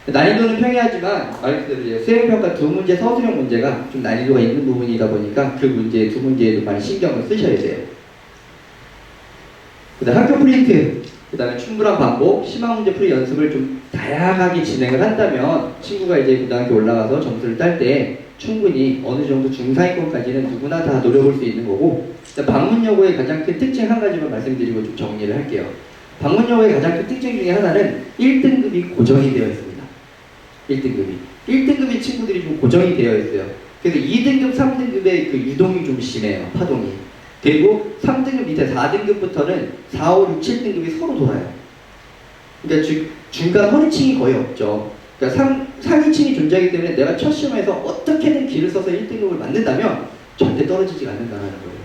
난이도는 평이하지만 말 그대로 이제 수행평가 두 문제 서술형 문제가 좀 난이도가 있는 부분이다 보니까 그 문제 두 문제에도 많이 신경을 쓰셔야 돼요. 그다음 학교 프린트, 그다음에 충분한 반복, 심화 문제 풀이 연습을 좀 다양하게 진행을 한다면 친구가 이제 고등학교 올라가서 점수를 딸 때 충분히 어느 정도 중상위권까지는 누구나 다 노려볼 수 있는 거고 방문여고의 가장 큰 특징 한 가지만 말씀드리고 좀 정리를 할게요. 방문여고의 가장 큰 특징 중에 하나는 1등급이 고정이 되어 있습니다. 1등급이 친구들이 좀 고정이 되어 있어요. 그래서 2등급, 3등급의 그 유동이 좀 심해요. 파동이. 그리고 3등급 밑에 4등급부터는 4, 5, 6, 7등급이 서로 돌아요. 그러니까 중간 허리층이 거의 없죠. 그러니까 상위층이 존재하기 때문에 내가 첫 시험에서 어떻게든 길을 써서 1등급을 맞는다면 절대 떨어지지 않는다는 거예요.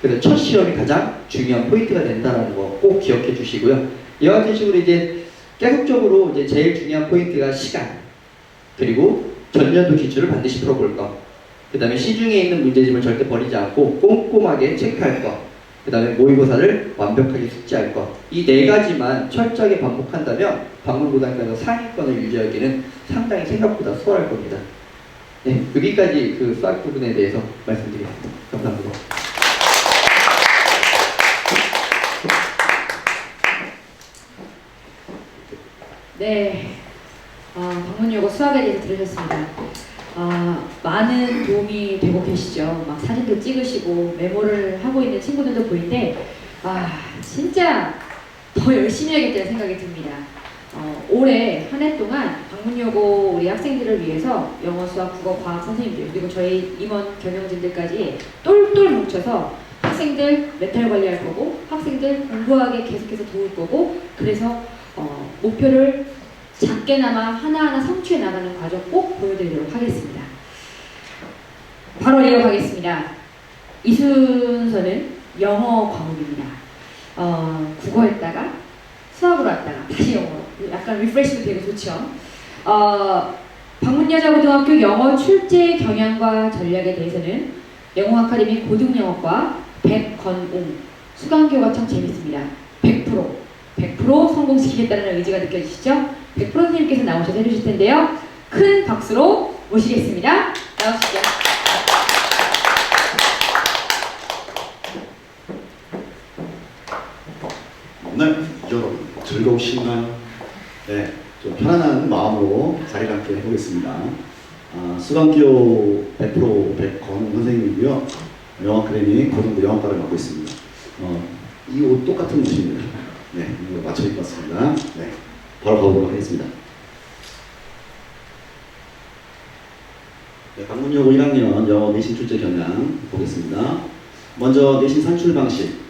그래서 첫 시험이 가장 중요한 포인트가 된다는 거 꼭 기억해 주시고요. 이와 같은 식으로 이제 계속적으로 이제 제일 중요한 포인트가 시간, 그리고 전년도 기출을 반드시 풀어볼 것. 그 다음에 시중에 있는 문제집을 절대 버리지 않고 꼼꼼하게 체크할 것. 그 다음에 모의고사를 완벽하게 숙지할 것. 이 네 가지만 철저하게 반복한다면 방문고등학교에서 상위권을 유지하기는 상당히 생각보다 수월할 겁니다. 네, 여기까지 그 수학 부분에 대해서 말씀드리겠습니다. 감사합니다. 네, 방문요고 수학에 대해서 들으셨습니다. 많은 도움이 되고 계시죠. 막 사진도 찍으시고 메모를 하고 있는 친구들도 보이는데 진짜 더 열심히 해야겠다는 생각이 듭니다. 올해 한 해 동안 방문요고 우리 학생들을 위해서 영어, 수학, 국어, 과학 선생님들 그리고 저희 임원 경영진들까지 똘똘 뭉쳐서 학생들 멘탈 관리할 거고 학생들 공부하게 계속해서 도울 거고 그래서 목표를 작게나마 하나하나 성취해 나가는 과정 꼭 보여드리도록 하겠습니다. 바로 이어가겠습니다. 이 순서는 영어 과목입니다. 국어했다가 수학으로 왔다가 다시 영어로 약간 리프레시도 되고 좋죠. 방문여자고등학교 영어 출제 경향과 전략에 대해서는 영어 아카데미 고등영어과 백건웅 수강교가 참 재밌습니다. 100% 성공시키겠다는 의지가 느껴지시죠? 100% 선생님께서 나오셔서 해주실 텐데요. 큰 박수로 모시겠습니다. 나오시죠. 네, 여러분 즐거우신가요? 네, 좀 편안한 마음으로 자리 갖게 해보겠습니다. 수강교 100% 백건웅 선생님이고요. 영어 아카데미 고등부 영어과를 맡고 있습니다. 이 옷 똑같은 옷입니다. 네, 이거 맞춰 입고 왔습니다. 네, 바로 가보도록 하겠습니다. 네, 방문여고 1학년 영어 내신 출제 경향 보겠습니다. 먼저 내신 산출 방식.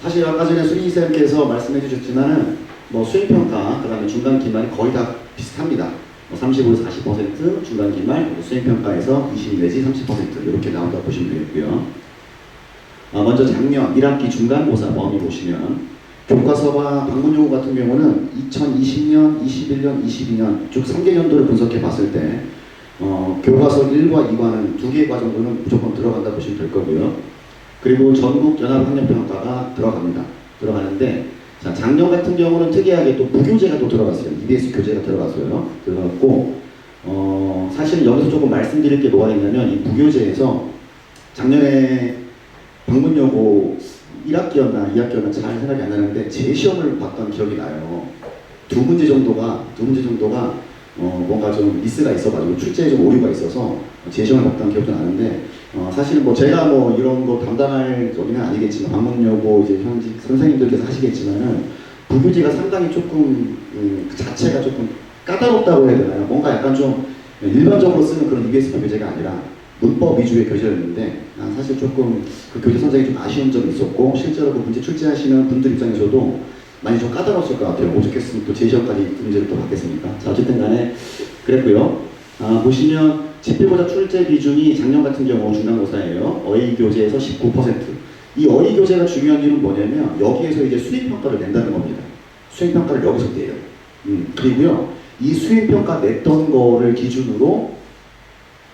사실 아까 전에 수리쌤께서 말씀해 주셨지만은 수행평가, 그 다음에 중간 기말이 거의 다 비슷합니다. 35에서 40%, 중간 기말, 수행평가에서 20 내지 30% 이렇게 나온다고 보시면 되겠고요. 먼저 작년 1학기 중간고사 범위 보시면 교과서와 방문요고 같은 경우는 2020년, 21년, 22년 쭉 3개년도를 분석해 봤을 때 교과서 1과 2과는 2개 과 정도는 무조건 들어간다 보시면 될 거고요. 그리고 전국 연합학력평가가 들어가는데 자, 작년 같은 경우는 특이하게 또 무교재가 또 들어갔어요. EBS 교재가 들어갔고 사실 여기서 조금 말씀드릴 게 뭐가 있냐면 이 무교재에서 작년에 방문여고 1학기였나 2학기였나 잘 생각이 안 나는데 재시험을 봤던 기억이 나요. 두 문제 정도가 뭔가 좀 미스가 있어가지고 출제에 좀 오류가 있어서 재시험을 봤던 기억도 나는데 사실 제가 이런 거 담당할 여기는 아니겠지만 방문여고 이제 현직 선생님들께서 하시겠지만은 부교재가 상당히 조금 그 자체가 조금 까다롭다고 해야 되나요? 뭔가 약간 좀 일반적으로 쓰는 그런 EBS 교재가 아니라 문법 위주의 교재였는데 사실 조금 그 교재 선생님이 좀 아쉬운 점이 있었고 실제로 그 문제 출제하시는 분들 입장에서도 많이 좀 까다로웠을 것 같아요. 오죽했으면 또 재시험까지 문제를 또 받겠습니까? 자, 어쨌든 간에 그랬고요. 보시면 집필고사 출제 비중이 작년 같은 경우 중간고사예요. 어휘교재에서 19%. 이 어휘교재가 중요한 이유는 뭐냐면 여기에서 이제 수행평가를 낸다는 겁니다. 수행평가를 여기서 내요. 그리고요. 이 수행평가 냈던 거를 기준으로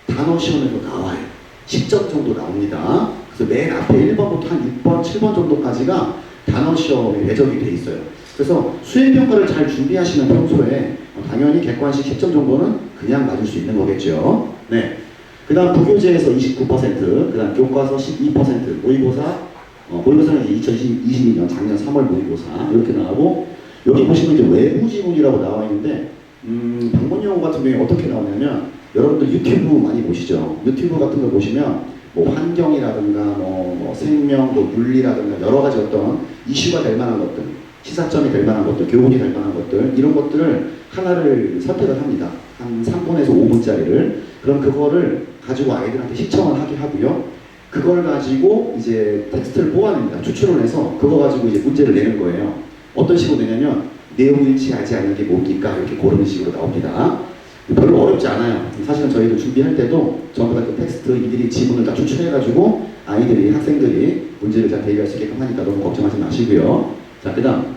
단어 시험에도 나와요. 10점 정도 나옵니다. 그래서 맨 앞에 1번부터 한 6번, 7번 정도까지가 단어 시험에 배정이 돼 있어요. 그래서 수행평가를 잘 준비하시면 평소에 당연히 객관식 10점 정도는 그냥 맞을 수 있는 거겠죠. 네. 그 다음 부교재에서 29%, 그 다음 교과서 12%, 모의고사는 이제 2022년 작년 3월 모의고사 이렇게 나오고 여기 보시면 이제 외부 지문이라고 나와 있는데 방문용어 같은 경우에 어떻게 나오냐면 여러분들 유튜브 많이 보시죠. 유튜브 같은 거 보시면 환경이라든가 생명, 윤리라든가 여러 가지 어떤 이슈가 될 만한 것들, 시사점이 될 만한 것들, 교훈이 될 만한 것들 이런 것들을 하나를 선택을 합니다. 한 3분에서 5분짜리를. 그럼 그거를 가지고 아이들한테 시청을 하게 하고요. 그걸 가지고 이제 텍스트를 뽑아냅니다. 추출을 해서 그거 가지고 이제 문제를 내는 거예요. 어떤 식으로 내냐면 내용 일치하지 않는 게 뭡니까? 이렇게 고르는 식으로 나옵니다. 별로 어렵지 않아요. 사실은 저희도 준비할 때도 전부 다 그 텍스트 이들이 지문을 다 추출해가지고 아이들이 학생들이 문제를 잘 대비할 수 있게끔 하니까 너무 걱정하지 마시고요. 자, 그 다음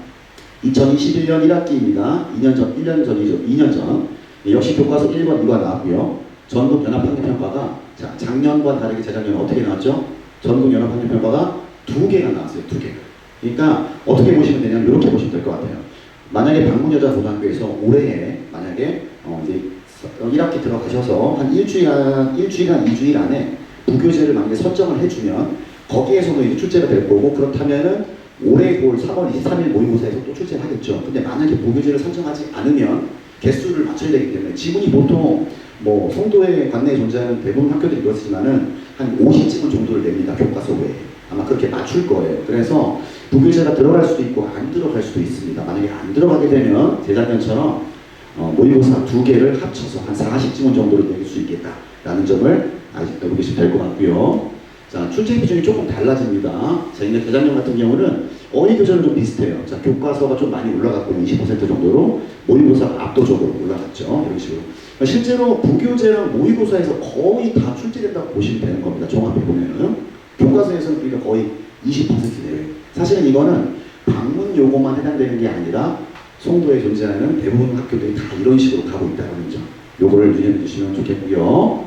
2021년 1학기입니다. 1년 전이죠. 2년 전. 역시 교과서 1번, 2가 나왔고요. 전국 연합학력평가가 작년과 다르게 재작년에 어떻게 나왔죠? 전국 연합학력평가가 2개가 나왔어요. 2개. 그러니까 어떻게 보시면 되냐면 이렇게 보시면 될 것 같아요. 만약에 방문여자고등학교에서 올해에 만약에 이제 1학기 들어가셔서 한 일주일간 2주일 안에 부교재를 만약에 선정을 해주면 거기에서도 이제 출제가 될 거고, 그렇다면은 올해 볼 3월 23일 모의고사에서 또 출제를 하겠죠. 근데 만약에 부교재를 선정하지 않으면 개수를 맞춰야 되기 때문에 지문이 보통 뭐 송도에 관내에 존재하는 대부분 학교들이 그렇지만은 한 50지문 정도를 냅니다. 교과서 외에. 아마 그렇게 맞출 거예요. 그래서 부교재가 들어갈 수도 있고 안 들어갈 수도 있습니다. 만약에 안 들어가게 되면 재작년처럼 모의고사 2개를 합쳐서 한 40지문 정도로 낼 수 있겠다라는 점을 알고 계시면 될 것 같고요. 자, 출제 비중이 조금 달라집니다. 자, 이제 재작년 같은 경우는 어휘 교재는 좀 비슷해요. 자, 교과서가 좀 많이 올라갔고요. 20% 정도로. 모의고사가 압도적으로 올라갔죠. 이런 식으로. 그러니까 실제로 부교재랑 모의고사에서 거의 다 출제된다고 보시면 되는 겁니다. 종합해 보면은. 교과서에서는 그러니까 거의 20% 내외. 사실은 이거는 방문 요고만 해당되는 게 아니라 송도에 존재하는 대부분 학교들이 다 이런 식으로 가고 있다는 점. 요거를 유념해 주시면 좋겠고요.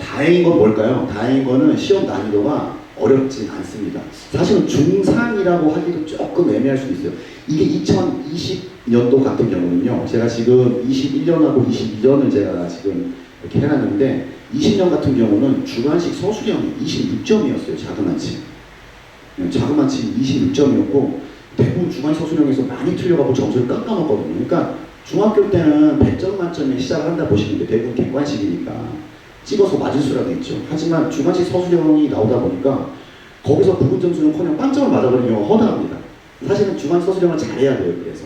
다행인 건 뭘까요? 다행인 거는 시험 난이도가 어렵진 않습니다. 사실은 중상이라고 하기도 조금 애매할 수도 있어요. 이게 2020년도 같은 경우는요, 제가 지금 21년하고 22년을 제가 지금 이렇게 해놨는데, 20년 같은 경우는 주관식 서술형이 26점이었어요. 자그마치. 자그마치 26점이었고, 대부분 주관식 서술형에서 많이 틀려가고 점수를 깎아먹거든요. 그러니까 중학교 때는 100점 만점에 시작을 한다 보시면 돼요. 대부분 객관식이니까. 찍어서 맞을 수라도 있죠. 하지만 주관식 서술형이 나오다 보니까 거기서 부분 점수는커녕 빵점을 맞아버리면 허다합니다. 사실은 주관식 서술형을 잘해야 돼요. 그래서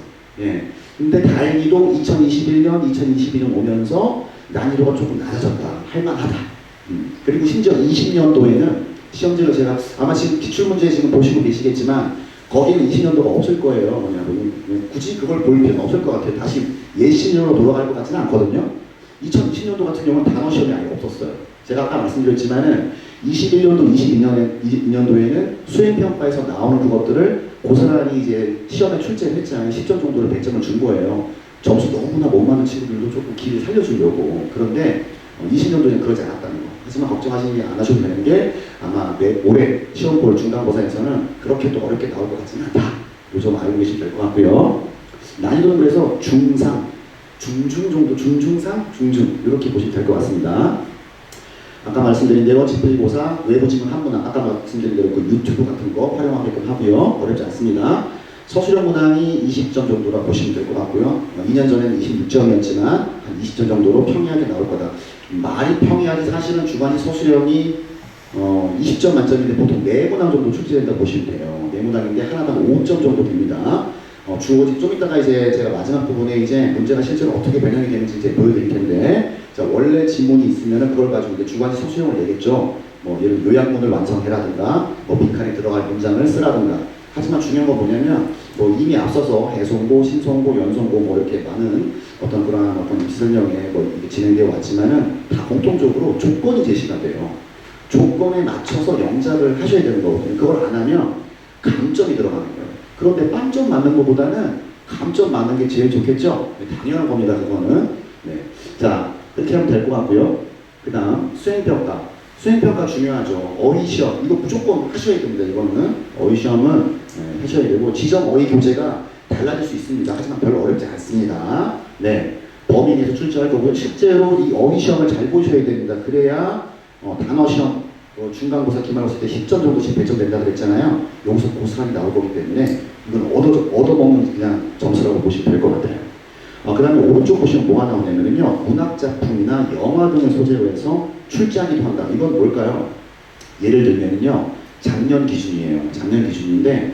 근데 다행히도 2021년, 2022년 오면서 난이도가 조금 낮아졌다. 할만하다. 그리고 심지어 20년도에는 시험지를 제가 아마 지금 기출문제 지금 보시고 계시겠지만 거기는 20년도가 없을 거예요. 뭐냐면 굳이 그걸 볼 필요는 없을 것 같아요. 다시 옛 시즌으로 돌아갈 것 같지는 않거든요. 2020년도 같은 경우는 단어 시험이 아예 없었어요. 제가 아까 말씀드렸지만은 21년도, 22년도에는 수행평가에서 나오는 그것들을 고스란히 이제 시험에 출제를 했잖아요. 10점 정도를 100점을 준 거예요. 점수 너무나 못 맞는 친구들도 조금 길을 살려주려고. 그런데 20년도에는 그러지 않았다는 거. 하지만 걱정하시지 안 하셔도 되는 게 아마 올해 시험 볼 중간고사에서는 그렇게 또 어렵게 나올 것 같지는 않다. 이 점 알고 계시면 될 것 같고요. 난이도는 그래서 중상, 중중 정도, 중중상, 중중 이렇게 보시면 될 것 같습니다. 아까 말씀드린 대로 집필고사, 외부 지문 한문항, 아까 말씀드린 대로 그 유튜브 같은 거 활용하게끔 하고요. 어렵지 않습니다. 서술형 문항이 20점 정도라 보시면 될 것 같고요. 2년 전에는 26점이었지만 한 20점 정도로 평이하게 나올 거다. 말이 평이하지 사실은 주관식 서술형이 20점 만점인데 보통 4문항 정도 출제된다고 보시면 돼요. 4문항인데 하나당 5점 정도 됩니다. 주어진 좀 이따가 이제 제가 마지막 부분에 이제 문제가 실제로 어떻게 변형이 되는지 이제 보여드릴 텐데, 자, 원래 지문이 있으면은 그걸 가지고 이제 주관식 서술형을 내겠죠. 뭐 예를 요약문을 완성해라든가, 뭐 빈칸에 들어갈 문장을 쓰라든가. 하지만 중요한 건 뭐냐면 뭐 이미 앞서서 해송고, 신송고, 연송고 뭐 이렇게 많은 어떤 그러한 어떤 기술형에 뭐 이렇게 진행되어 왔지만은 다 공통적으로 조건이 제시가 돼요. 조건에 맞춰서 영작을 하셔야 되는 거거든요. 그걸 안 하면 감점이 들어가는 거예요. 그런데 빵점 맞는 것보다는 감점 맞는 게 제일 좋겠죠? 네, 당연한 겁니다, 그거는. 네. 자, 그렇게 하면 될 것 같고요. 그 다음, 수행평가. 수행평가 중요하죠. 어휘시험. 이거 무조건 하셔야 됩니다, 이거는. 어휘시험은 하셔야 되고, 지정 어휘 교재가 달라질 수 있습니다. 하지만 별로 어렵지 않습니다. 네. 범위 내에서 출제할 거고요. 실제로 이 어휘시험을 잘 보셔야 됩니다. 그래야 단어시험, 중간고사, 기말고사 때 10점 정도씩 100점 된다 그랬잖아요. 여기서 고스란히 나올 거기 때문에 이건 얻어먹는 그냥 점수라고 보시면 될 것 같아요. 그 다음에 오른쪽 보시면 뭐가 나오냐면요. 문학작품이나 영화 등을 소재로 해서 출제하기도 한다. 이건 뭘까요? 예를 들면요. 작년 기준이에요. 작년 기준인데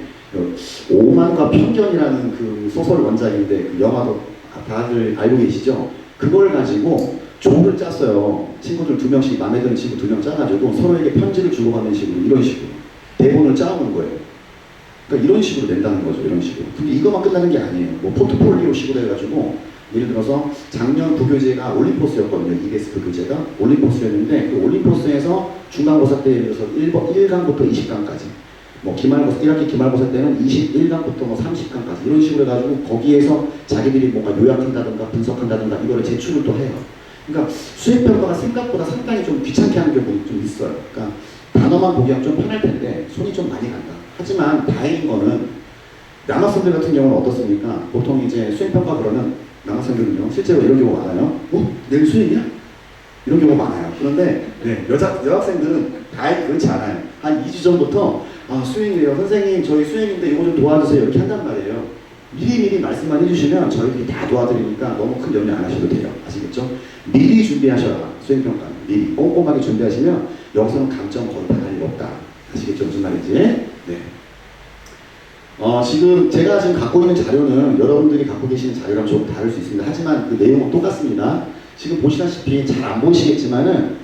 오만과 편견이라는 그 소설 원작인데 그 영화도 다들 알고 계시죠? 그걸 가지고 조를 짰어요. 친구들 2명씩, 마음에 드는 친구 2명 짜가지고 서로에게 편지를 주고받는 식으로, 이런 식으로 대본을 짜오는 거예요. 그러니까 이런 식으로 낸다는 거죠. 이런 식으로. 근데 이것만 끝나는 게 아니에요. 뭐 포트폴리오 식으로 해가지고 예를 들어서 작년 부교재가 올림포스였거든요. EBS 부교재가 올림포스였는데 그 올림포스에서 중간고사 때 예를 들어서 1강부터 20강까지 뭐 기말고사 1학기 기말고사 때는 21강부터 뭐 30강까지 이런 식으로 해가지고 거기에서 자기들이 뭔가 요약한다든가 분석한다든가 이거를 제출을 또 해요. 그러니까 수행평가가 생각보다 상당히 좀 귀찮게 하는 경우가 좀 있어요. 그러니까 단어만 보기엔 좀 편할 텐데 손이 좀 많이 간다. 하지만 다행인 거는 남학생들 같은 경우는 어떻습니까? 보통 이제 수행평가 그러면 남학생들은요 실제로 이런 경우가 많아요. 내일 수행이야? 이런 경우가 많아요. 그런데 네, 여학생들은 다행히 그렇지 않아요. 한 2주 전부터 수행이래요. 선생님 저희 수행인데 이거 좀 도와주세요. 이렇게 한단 말이에요. 미리미리 말씀만 해주시면 저희들이 다 도와드리니까 너무 큰 염려 안 하셔도 돼요. 아시겠죠? 미리 준비하셔라. 수행평가는 미리 꼼꼼하게 준비하시면 여기서는 감점 거의 다 할 일 없다. 아시겠죠? 무슨 말인지? 네. 지금 제가 지금 갖고 있는 자료는 여러분들이 갖고 계시는 자료랑 조금 다를 수 있습니다. 하지만 그 내용은 똑같습니다. 지금 보시다시피 잘 안 보이시겠지만은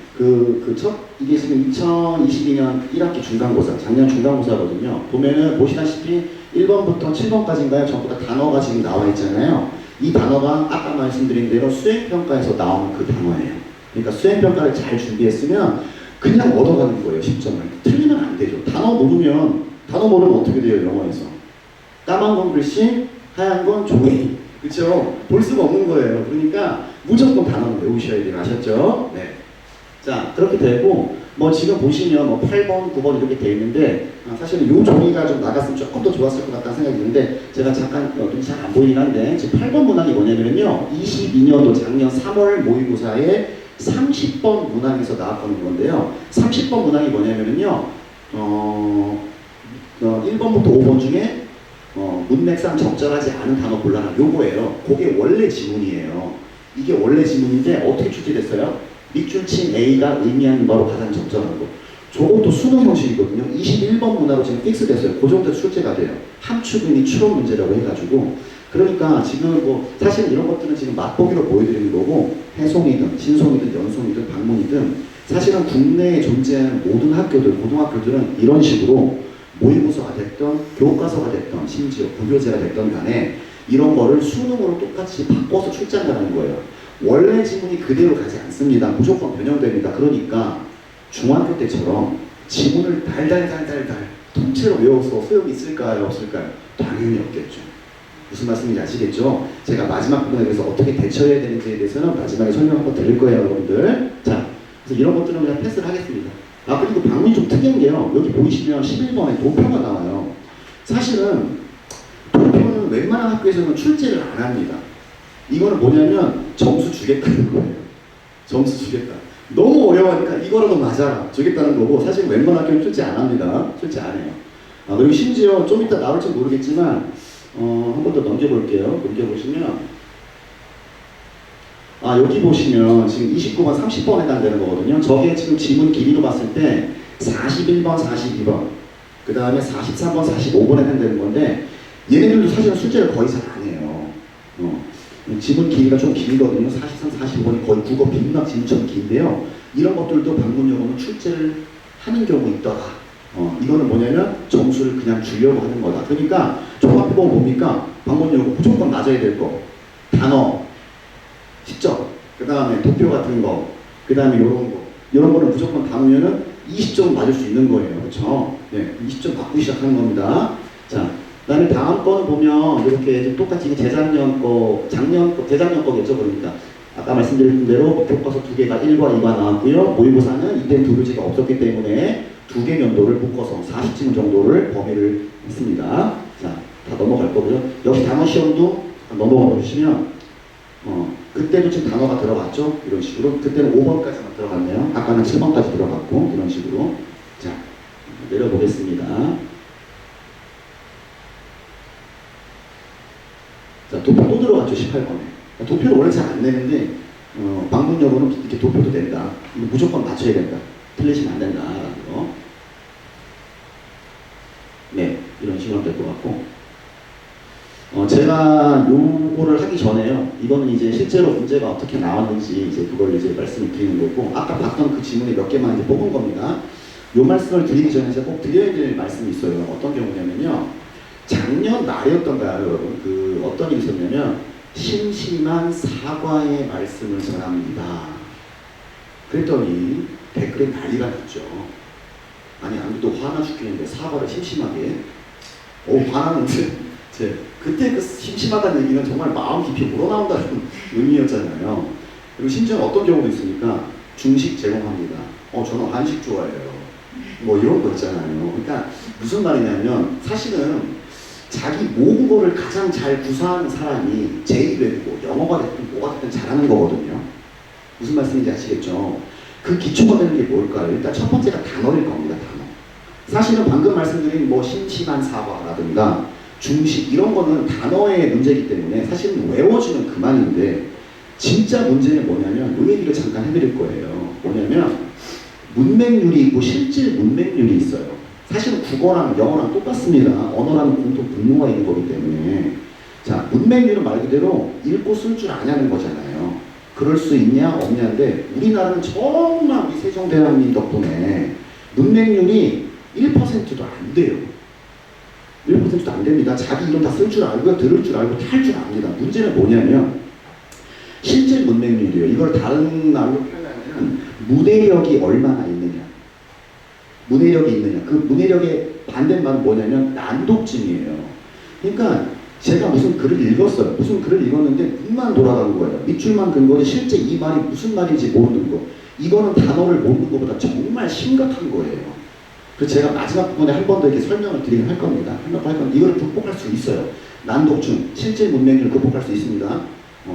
이게 지금 2022년 1학기 중간고사, 작년 중간고사거든요. 보면은 보시다시피 1번부터 7번까지인가요? 전부 다 단어가 지금 나와 있잖아요. 이 단어가 아까 말씀드린 대로 수행평가에서 나오는 그 단어예요. 그러니까 수행평가를 잘 준비했으면 그냥 얻어가는 거예요, 10점을. 틀리면 안 되죠. 단어 모르면 어떻게 돼요, 영어에서? 까만 건 글씨, 하얀 건 종이. 그렇죠? 볼 수가 없는 거예요. 그러니까 무조건 단어는 외우셔야 돼요. 아셨죠? 네. 자, 그렇게 되고 뭐 지금 보시면 뭐 8번, 9번 이렇게 돼 있는데 사실은 요 종이가 좀 나갔으면 조금 더 좋았을 것 같다는 생각이 드는데 제가 잠깐 눈이 잘 안 보이긴 한데 지금 8번 문항이 뭐냐면요 22년도 작년 3월 모의고사에 30번 문항에서 나왔던 건데요 30번 문항이 뭐냐면요 1번부터 5번 중에 문맥상 적절하지 않은 단어 골라라 요거예요. 그게 원래 지문이에요. 이게 원래 지문인데 어떻게 출제됐어요? 밑줄 친 A가 의미하는 바로 가장 적절한 거. 저것도 수능 형식이거든요. 21번 문화로 지금 픽스됐어요. 그 정도 출제가 돼요. 함축은이 추론 문제라고 해가지고. 그러니까 지금 뭐 사실 이런 것들은 지금 맛보기로 보여드리는 거고 해송이든 신송이든 연송이든 방문이든 사실은 국내에 존재하는 모든 학교들, 고등학교들은 이런 식으로 모의고사가 됐던 교과서가 됐던 심지어 부교재가 됐던 간에 이런 거를 수능으로 똑같이 바꿔서 출제한다는 거예요. 원래 지문이 그대로 가지 않습니다. 무조건 변형됩니다. 그러니까 중학교 때처럼 지문을 달달달달달 통째로 외워서 소용이 있을까요? 없을까요? 당연히 없겠죠. 무슨 말씀인지 아시겠죠? 제가 마지막 부분에 대해서 어떻게 대처해야 되는지에 대해서는 마지막에 설명 한번 드릴 거예요, 여러분들. 자, 그래서 이런 것들은 그냥 패스를 하겠습니다. 그리고 방문이 좀 특이한 게요. 여기 보이시면 11번에 도표가 나와요. 사실은 도표는 웬만한 학교에서는 출제를 안 합니다. 이거는 뭐냐면 점수 주겠다는 거예요. 점수 주겠다. 너무 어려우니까 이거라도 맞아라 주겠다는 거고 사실 웬만한 학교는 출제 안 합니다. 출제 안 해요. 그리고 심지어 좀 이따 나올지 모르겠지만 한 번 더 넘겨볼게요. 넘겨보시면 여기 보시면 지금 29번, 30번에 해당되는 거거든요. 저게 지금 지문 길이로 봤을 때 41번, 42번 그 다음에 43번, 45번에 해당되는 건데 얘네들도 사실은 출제를 거의 잘 안 해요. 지문 길이가 좀 길거든요. 43, 45번이 거의 국어 빈막 지문처럼 긴데요. 이런 것들도 방문용어는 출제를 하는 경우가 있더라. 이거는 뭐냐면 점수를 그냥 주려고 하는 거다. 그러니까 종합해보면 뭡니까? 방문용어 무조건 맞아야 될 거. 단어, 시점, 그 다음에 도표 같은 거, 그 다음에 요런 거. 이런 거는 무조건 다 놓으면은 20점 맞을 수 있는 거예요. 그렇죠? 네, 20점 받고 시작하는 겁니다. 자, 그 다음에 다음 거는 보면 이렇게 똑같이 재작년 거, 재작년 거겠죠. 그러니까 아까 말씀드린 대로 교과서 2개가 1과 2가 나왔고요. 모의고사는 이때 두 교재가 없었기 때문에 2개 연도를 묶어서 40지문 정도를 범위를 했습니다. 자, 다 넘어갈 거고요. 역시 단어 시험도 넘어가 보시면 그때도 지금 단어가 들어갔죠. 이런 식으로. 그때는 5번까지만 들어갔네요. 아까는 7번까지 들어갔고 이런 식으로. 자, 내려보겠습니다. 자, 도표 또 들어갔죠. 18번에. 도표를 원래 잘 안 내는데 방문용어는 이렇게 도표도 낸다. 무조건 맞춰야 된다. 틀리시면 안 된다. 라는 거. 네, 이런 식으로 하면 될 것 같고 제가 요거를 하기 전에요. 이거는 이제 실제로 문제가 어떻게 나왔는지 이제 그걸 이제 말씀을 드리는 거고 아까 봤던 그 지문에 몇 개만 이제 뽑은 겁니다. 요 말씀을 드리기 전에 제가 꼭 드려야 될 말씀이 있어요. 어떤 경우냐면요. 작년 말이었던가요, 여러분? 어떤 일이 있었냐면 심심한 사과의 말씀을 전합니다. 그랬더니 댓글에 난리가 났죠. 아니 아무도 화나 죽겠는데 사과를 심심하게 화나는데 그때 그 심심하다는 얘기는 정말 마음 깊이 우러나온다는 의미였잖아요. 그리고 심지어 어떤 경우도 있으니까 중식 제공합니다. 저는 한식 좋아해요. 뭐 이런 거 있잖아요. 그러니까 무슨 말이냐면 사실은 자기 모국어를 가장 잘 구사하는 사람이 제2외국어, 영어가 됐든 뭐가 됐든 잘하는 거거든요. 무슨 말씀인지 아시겠죠? 그 기초가 되는 게 뭘까요? 일단 첫 번째가 단어일 겁니다. 단어. 사실은 방금 말씀드린 뭐 심심한 사과라든가 중식 이런 거는 단어의 문제이기 때문에 사실은 외워주면 그만인데 진짜 문제는 뭐냐면 이 얘기를 잠깐 해드릴 거예요. 뭐냐면 문맹률이 있고 실질 문맹률이 있어요. 사실은 국어랑 영어랑 똑같습니다. 언어라는 공통 분모가 있는 거기 때문에 자 문맹률은 말 그대로 읽고 쓸 줄 아냐는 거잖아요. 그럴 수 있냐 없냐인데 우리나라는 정말 우리 세종대왕님 덕분에 문맹률이 1%도 안 돼요. 1%도 안 됩니다. 자기 이름 다 쓸 줄 알고 들을 줄 알고 다 할 줄 압니다. 문제는 뭐냐면 실질 문맹률이에요. 이걸 다른 말로 표현하면 문해력이 얼마나 있느냐. 문해력이 있느냐. 그 문해력의 반대말은 뭐냐면 난독증이에요. 그러니까 제가 무슨 글을 읽었어요. 무슨 글을 읽었는데 눈만 돌아간 거예요. 밑줄만 긋은 거지 실제 이 말이 무슨 말인지 모르는 거. 이거는 단어를 모르는 것보다 정말 심각한 거예요. 그래서 제가 마지막 부분에 한 번 더 이렇게 설명을 드리긴 할 겁니다. 이거를 극복할 수 있어요. 난독증, 실제 문맹률을 극복할 수 있습니다.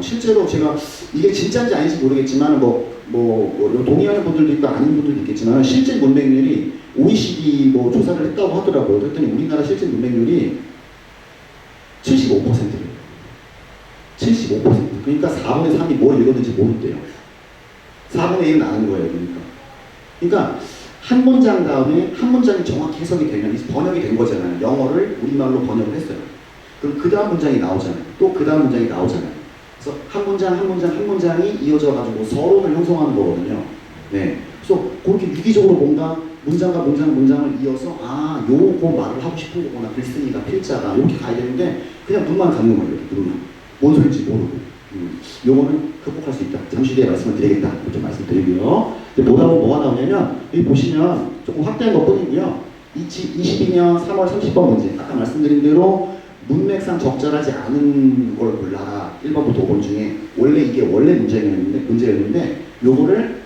실제로 제가 이게 진짜인지 아닌지 모르겠지만 동의하는 분들도 있고 아닌 분들도 있겠지만 실제 문맹률이 OECD 조사를 했다고 하더라고요. 그랬더니 우리나라 실제 문맹률이 75%예요. 75%. 그러니까 4분의 3이 뭘 읽었는지 모른대요. 4분의 1은 아는 거예요. 그러니까 한 문장 다음에 한 문장이 정확히 해석이 되면 번역이 된 거잖아요. 영어를 우리말로 번역을 했어요. 그럼 그 다음 문장이 나오잖아요. 또 그 다음 문장이 나오잖아요. 그래서 한 문장이 이어져 가지고 서론을 형성하는 거거든요. 네. 그래서 그렇게 유기적으로 뭔가 문장과 문장을 이어서 요거 말을 하고 싶은 거구나. 글쓴이가 필자가 이렇게 가야 되는데 그냥 눈만 감는 거예요. 이렇게 눈만. 뭔 소리인지 모르고. 요거는 극복할 수 있다. 잠시 뒤에 말씀을 드리겠다. 좀 말씀드리고요. 뭐가 나오냐면 여기 보시면 조금 확대한 것 뿐이고요. 22년 3월 30번 문제. 아까 말씀드린 대로 문맥상 적절하지 않은 걸 골라라. 1번부터 5번 중에 이게 원래 문제였는데 요거를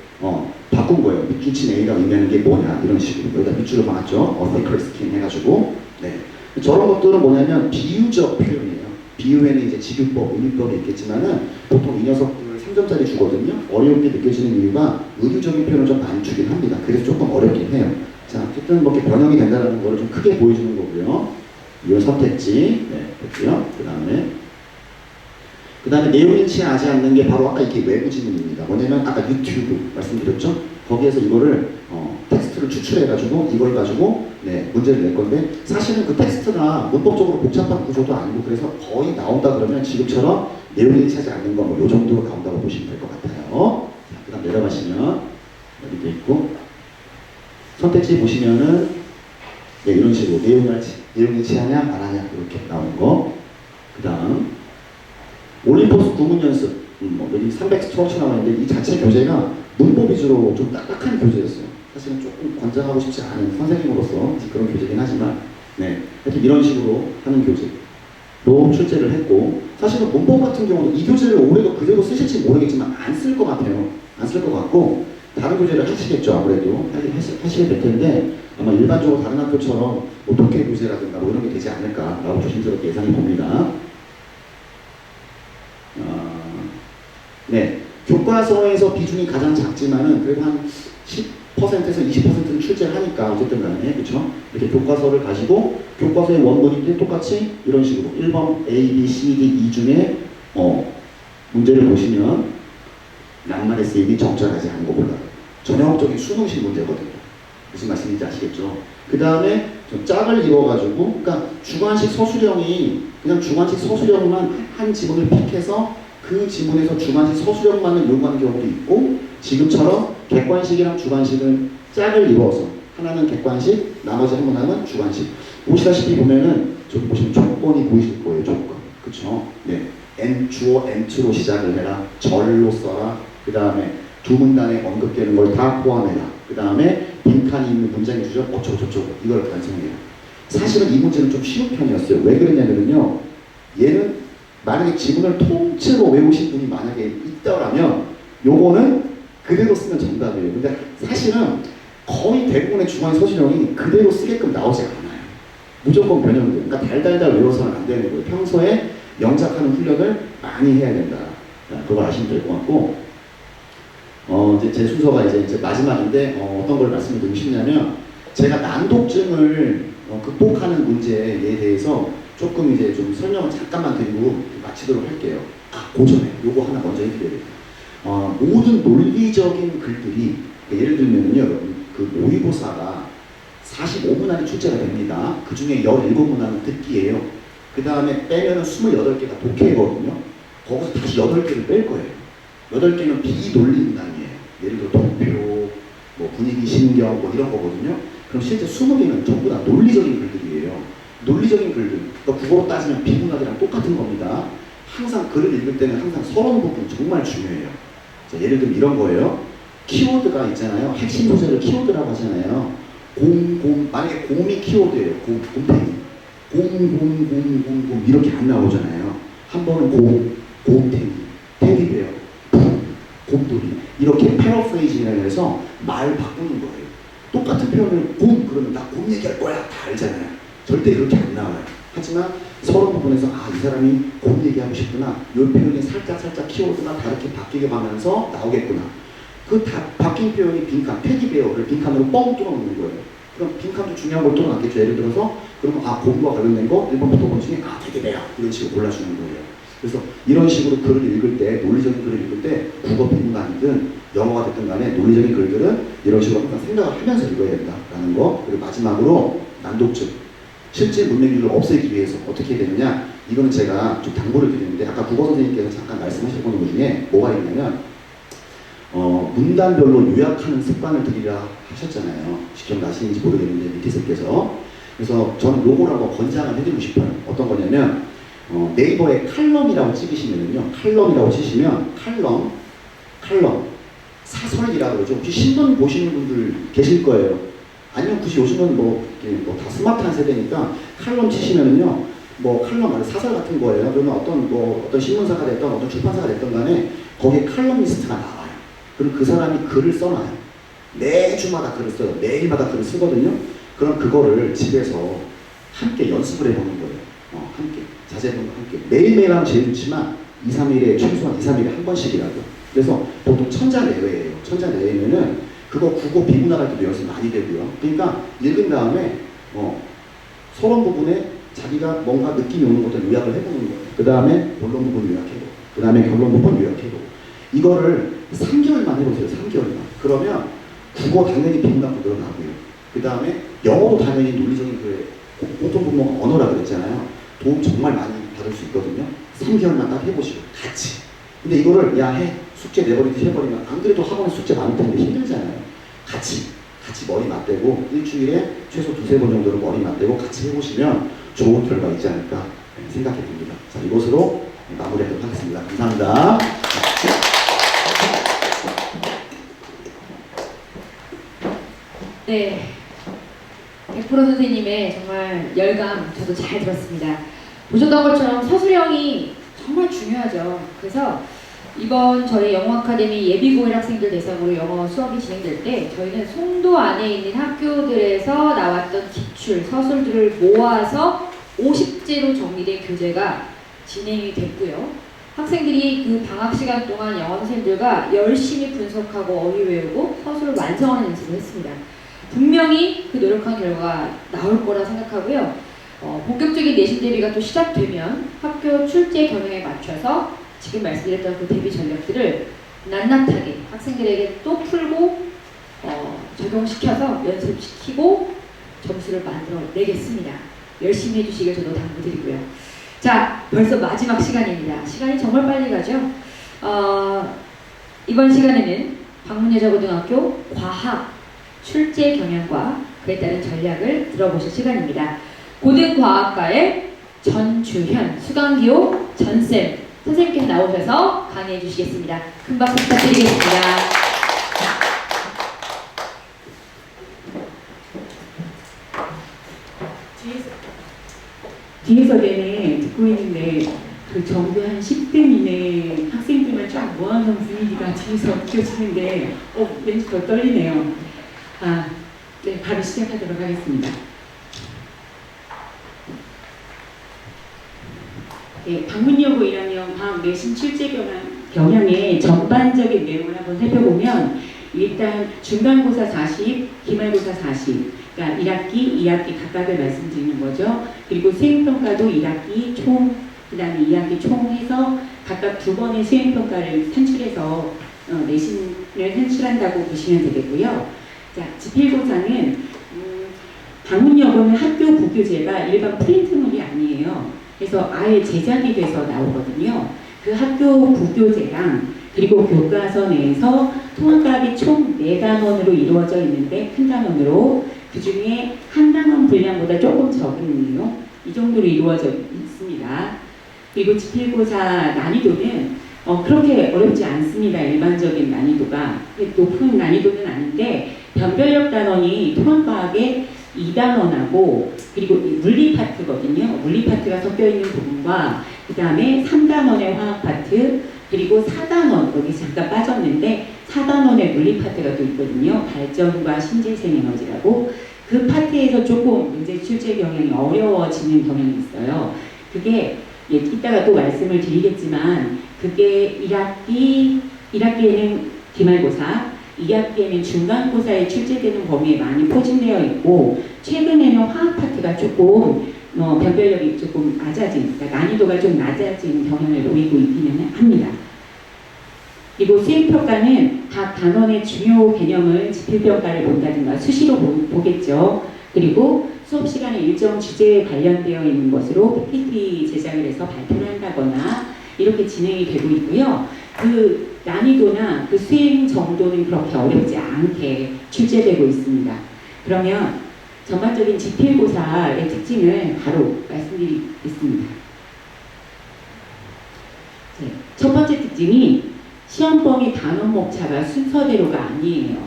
바꾼 거예요. 밑줄 A가 의미하는 게 뭐냐 이런 식으로 여기다 밑줄을 박았죠. thicker skin 해가지고 네. 저런 것들은 뭐냐면 비유적 표현이에요. 비유에는 이제 직유법, 은유법이 있겠지만은 보통 이 녀석들 3점짜리 주거든요. 어렵게 느껴지는 이유가 은유적인 표현을 좀 많이 주긴 합니다. 그래서 조금 어렵긴 해요. 자, 어쨌든 이렇게 번역이 된다는 걸 좀 크게 보여주는 거고요. 이걸 선택지, 네, 됐고요. 그 다음에 내용 일치하지 않는 게 바로 아까 이렇게 외부 지문입니다. 뭐냐면 아까 유튜브 말씀드렸죠? 거기에서 이거를 텍스트를 추출해가지고 이걸 가지고 문제를 낼 건데 사실은 그 텍스트가 문법적으로 복잡한 구조도 아니고 그래서 거의 나온다 그러면 지금처럼 내용 일치하지 않는 거 요 정도로 나온다고 보시면 될 것 같아요. 그 다음 내려가시면 여기도 있고 선택지 보시면은 이런 식으로 내용 일치하냐 안 하냐 이렇게 나오는 거. 그 다음 올림포스 구문 연습 여기 300스트럭처 나와있는데 이 자체 교재가 문법 위주로 좀 딱딱한 교재였어요. 사실은 조금 권장하고 싶지 않은 선생님으로서 그런 교재긴 하지만 하여튼 이런 식으로 하는 교재로 출제를 했고 사실은 문법 같은 경우는 이 교재를 올해도 그대로 쓰실지 모르겠지만 안 쓸 것 같아요. 안 쓸 것 같고 다른 교재를 하시겠죠. 아무래도 하시게 될 텐데 아마 일반적으로 다른 학교처럼 독해 교재라든가 이런 게 되지 않을까라고 조심스럽게 예상해 봅니다. 교과서에서 비중이 가장 작지만은 그래도 한 10%에서 20%는 출제를 하니까 어쨌든 간에 그렇죠? 이렇게 교과서를 가지고 교과서의 원본인데 똑같이 이런 식으로 1번 A, B, C, D, E 중에 문제를 보시면 낭만의 쓰임이 적절하지 않은 것보다 전형적인 수능식 문제거든요. 무슨 말씀인지 아시겠죠? 그 다음에 좀 짝을 이뤄가지고 그러니까 주관식 서술형이 그냥 주관식 서술형만 한 지문을 픽해서 그 지문에서 주관식 서술형만을 이용하는 경우도 있고 지금처럼 객관식이랑 주관식은 짝을 이루어서 하나는 객관식, 나머지 한 문항은 주관식. 보시다시피 보면은 저기 보시면 조건이 보이실 거예요. 조건, 그렇죠? 주어 N2로 시작을 해라. 절로 써라. 그 다음에 두 문단에 언급되는 걸 다 포함해라. 그 다음에 빈칸이 있는 문장의 주절 어쩌고 저쩌고 이걸 완성해요. 사실은 이 문제는 좀 쉬운 편이었어요. 왜 그러냐면요. 얘는 만약에 지문을 통째로 외우신 분이 만약에 있더라면 요거는 그대로 쓰면 정답이에요. 근데 사실은 거의 대부분의 중앙 서술형이 그대로 쓰게끔 나오지 않아요. 무조건 변형돼요. 그러니까 달달달 외워서는 안 되는 거예요. 평소에 영작하는 훈련을 많이 해야 된다. 그걸 아시면 될 것 같고, 이제 제 순서가 이제 마지막인데, 어떤 걸 말씀드리고 싶냐면, 제가 난독증을 극복하는 문제에 대해서 조금 이제 좀 설명을 잠깐만 드리고 마치도록 할게요. 그 전에 요거 하나 먼저 해드려야 돼요. 모든 논리적인 글들이, 예를 들면요, 여러분, 그 모의고사가 45문항이 출제가 됩니다. 그 중에 17문항은 듣기예요. 그 다음에 빼면은 28개가 독해거든요. 거기서 다시 8개를 뺄 거예요. 8개는 비논리 문항이에요. 예를 들어 도표, 뭐 분위기, 신경, 뭐 이런 거거든요. 그럼 실제 20개는 전부 다 논리적인 글들이에요. 논리적인 글들, 그러니까 국어로 따지면 비문학이랑 똑같은 겁니다. 항상 글을 읽을 때는 항상 서론 부분 정말 중요해요. 자, 예를 들면 이런 거예요. 키워드가 있잖아요. 핵심 소재를 키워드라고 하잖아요. 만약에 곰이 키워드예요. 곰탱이. 곰 이렇게 안 나오잖아요. 한 번은 곰탱이, 테디베어, 곰돌이 이렇게 패러프레이징이라고 해서 말 바꾸는 거예요. 똑같은 표현을 그러면 나 곰 얘기할 거야 다 알잖아요. 절대 그렇게 안 나와요. 하지만 서론 부분에서 이 사람이 곰 얘기하고 싶구나. 이 표현이 살짝 키워드가 다르게 바뀌게 가면서 나오겠구나. 그 바뀐 표현이 빈칸, 테디베어를 빈칸으로 뻥 뚫어놓는 거예요. 그럼 빈칸도 중요한 걸 뚫어놨겠죠. 예를 들어서 그러면 곰과 관련된 거 1번부터 5번 중에 테디베어 이런 식으로 골라주는 거예요. 그래서 이런 식으로 글을 읽을 때, 논리적인 글을 읽을 때 국어 비문학이든 영어가 됐든 간에 논리적인 글들은 이런 식으로 항상 생각을 하면서 읽어야 된다라는 거. 그리고 마지막으로 난독증, 실제 문맹률을 없애기 위해서 어떻게 해야 되느냐. 이거는 제가 좀 당부를 드리는데 아까 국어 선생님께서 잠깐 말씀하셨던 것 중에 뭐가 있냐면 문단별로 요약하는 습관을 들이라 하셨잖아요. 기억나시는지 모르겠는데 밑에서께서. 그래서 저는 요걸 한번 권장을 해드리고 싶어요. 어떤 거냐면 네이버에 칼럼이라고 찍으시면요. 칼럼이라고 치시면 칼럼 사설이라고 그러죠. 혹시 신문 보시는 분들 계실 거예요. 아니면 굳이 요즘은 다 스마트한 세대니까 칼럼 치시면은요. 칼럼 안에 사설 같은 거예요. 그러면 어떤 신문사가 됐던 어떤 출판사가 됐던 간에 거기에 칼럼니스트가 나와요. 그럼 그 사람이 글을 써놔요. 매주마다 글을 써요. 매일마다 글을 쓰거든요. 그럼 그거를 집에서 함께 연습을 해보는 거예요. 함께. 자제분과 함께. 매일매일 하면 제일 좋지만 2-3일에 최소한 2-3일에 한 번씩이라도. 그래서 보통 천자내외예요. 천자내외면은 그거 국어 비문학할 때도 연습 많이 되고요. 그러니까 읽은 다음에 서론 부분에 자기가 뭔가 느낌이 오는 것들 요약을 해보는 거예요. 그 다음에 본론 부분 요약해보고 그 다음에 결론 부분 요약해보고 이거를 3개월만 해보세요. 3개월만. 그러면 국어 당연히 비문학도 늘어나고요. 그 다음에 영어도 당연히 논리적인 공통분모가 언어라 그랬잖아요. 도움 정말 많이 받을 수 있거든요. 3개월만 딱 해보시고 같이. 근데 이거를 해 숙제 내버리듯이 해버리면 안 그래도 학원에 숙제 많을 텐데 힘들잖아요. 같이 머리 맞대고 일주일에 최소 2-3번 정도로 머리 맞대고 같이 해보시면 좋은 결과 있지 않을까 생각해 봅니다. 자, 이것으로 마무리하도록 하겠습니다. 감사합니다. 네, 100% 선생님의 정말 열감 저도 잘 들었습니다. 보셨던 것처럼 서술형이 정말 중요하죠. 그래서 이번 저희 영어 아카데미 예비고1 학생들 대상으로 영어 수업이 진행될 때 저희는 송도 안에 있는 학교들에서 나왔던 기출 서술들을 모아서 50제로 정리된 교재가 진행이 됐고요. 학생들이 그 방학 시간 동안 영어 선생님들과 열심히 분석하고 어휘 외우고 서술을 완성하는 연습을 했습니다. 분명히 그 노력한 결과가 나올 거라 생각하고요. 본격적인 내신 대비가 또 시작되면 학교 출제 경영에 맞춰서 지금 말씀드렸던 그 대비 전략들을 낱낱하게 학생들에게 또 풀고 적용시켜서 연습시키고 점수를 만들어 내겠습니다. 열심히 해주시길 저도 당부드리고요. 자, 벌써 마지막 시간입니다. 시간이 정말 빨리 가죠. 이번 시간에는 방문여자고등학교 과학 출제 경영과 그에 따른 전략을 들어보실 시간입니다. 고등과학과의 전주현, 수강기호 전쌤 선생님께서 나오셔서 강의해 주시겠습니다. 큰 박수 부탁드리겠습니다. 뒤에서 키워주는데 왠지 더 떨리네요. 네, 바로 시작하도록 하겠습니다. 네, 방문여고 1학년 과학 내신 출제 경향의 전반적인 내용을 한번 살펴보면 일단 중간고사 40, 기말고사 40, 그러니까 1학기, 2학기 각각을 말씀드리는 거죠. 그리고 수행평가도 1학기 총, 그 다음에 2학기 총 해서 각각 2번의 수행평가를 산출해서 내신을 산출한다고 보시면 되겠고요. 자, 지필고사는 방문여고는 학교 부교재가 일반 프린트물이 아니에요. 그래서 아예 제작이 돼서 나오거든요. 그 학교 부교재랑 그리고 교과서 내에서 통합각이 총 4단원으로 이루어져 있는데 큰 단원으로 그 중에 한 단원 분량보다 조금 적은 내용 이 정도로 이루어져 있습니다. 그리고 지필고사 난이도는 그렇게 어렵지 않습니다. 일반적인 난이도가 높은 난이도는 아닌데 변별력 단원이 통합과학의 2단원하고 그리고 물리 파트거든요. 물리 파트가 섞여 있는 부분과 그 다음에 3단원의 화학 파트 그리고 4단원 여기 잠깐 빠졌는데 4단원의 물리 파트가 또 있거든요. 발전과 신재생 에너지라고 그 파트에서 조금 문제 출제 경향이 어려워지는 경향이 있어요. 그게 이따가 또 말씀을 드리겠지만 그게 1학기에는 기말고사 2학기에는 중간고사에 출제되는 범위에 많이 포진되어 있고 최근에는 화학 파트가 조금 변별력이 조금 낮아진 그러니까 난이도가 좀 낮아진 경향을 보이고 있기는 합니다. 그리고 수행평가는 각 단원의 중요 개념을 지필평가를 본다든가 수시로 보겠죠. 그리고 수업 시간에 일정 주제에 관련되어 있는 것으로 PPT 제작을 해서 발표를 한다거나 이렇게 진행이 되고 있고요. 그 난이도나 그 수행 정도는 그렇게 어렵지 않게 출제되고 있습니다. 그러면 전반적인 지필고사의 특징을 바로 말씀드리겠습니다. 첫 번째 특징이 시험 범위 단원 목차가 순서대로가 아니에요.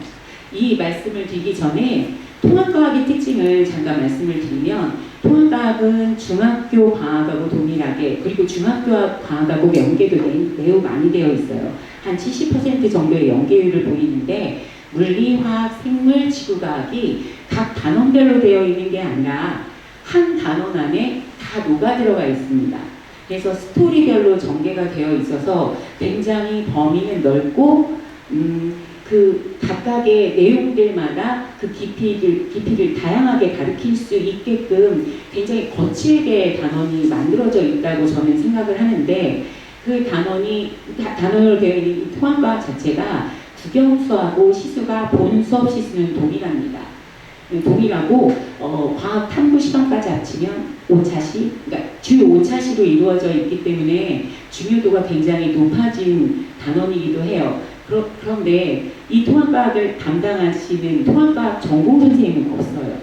이 말씀을 드리기 전에 통합과학의 특징을 잠깐 말씀을 드리면 통합과학은 중학교 과학하고 동일하게 그리고 중학교 과학하고 연계도 매우 많이 되어 있어요. 한 70% 정도의 연계율을 보이는데 물리, 화학, 생물, 지구과학이 각 단원별로 되어 있는 게 아니라 한 단원 안에 다 녹아 들어가 있습니다. 그래서 스토리별로 전개가 되어 있어서 굉장히 범위는 넓고 그 각각의 내용들마다 그 깊이를 다양하게 가르칠 수 있게끔 굉장히 거칠게 단원이 만들어져 있다고 저는 생각을 하는데 그 단원으로 되어 있는 이 통합과학 자체가 국영수하고 시수가 본 수업 시수는 동일합니다. 동일하고 과학 탐구 시간까지 합치면 5차시, 그러니까 주 5차시로 이루어져 있기 때문에 중요도가 굉장히 높아진 단원이기도 해요. 그런데 이 통합과학을 담당하시는 통합과학 전공 선생님은 없어요.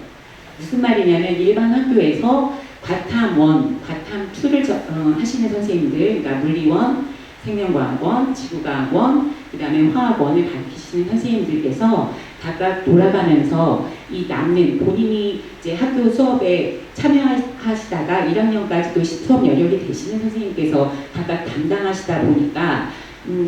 무슨 말이냐면 일반 학교에서 과탐 1, 과탐 2를 하시는 선생님들, 그러니까 물리원, 생명과학원, 지구과학원, 그 다음에 화학원을 가르치시는 선생님들께서 각각 돌아가면서 이 남는 본인이 이제 학교 수업에 참여하시다가 1학년까지도 수업 여력이 되시는 선생님께서 각각 담당하시다 보니까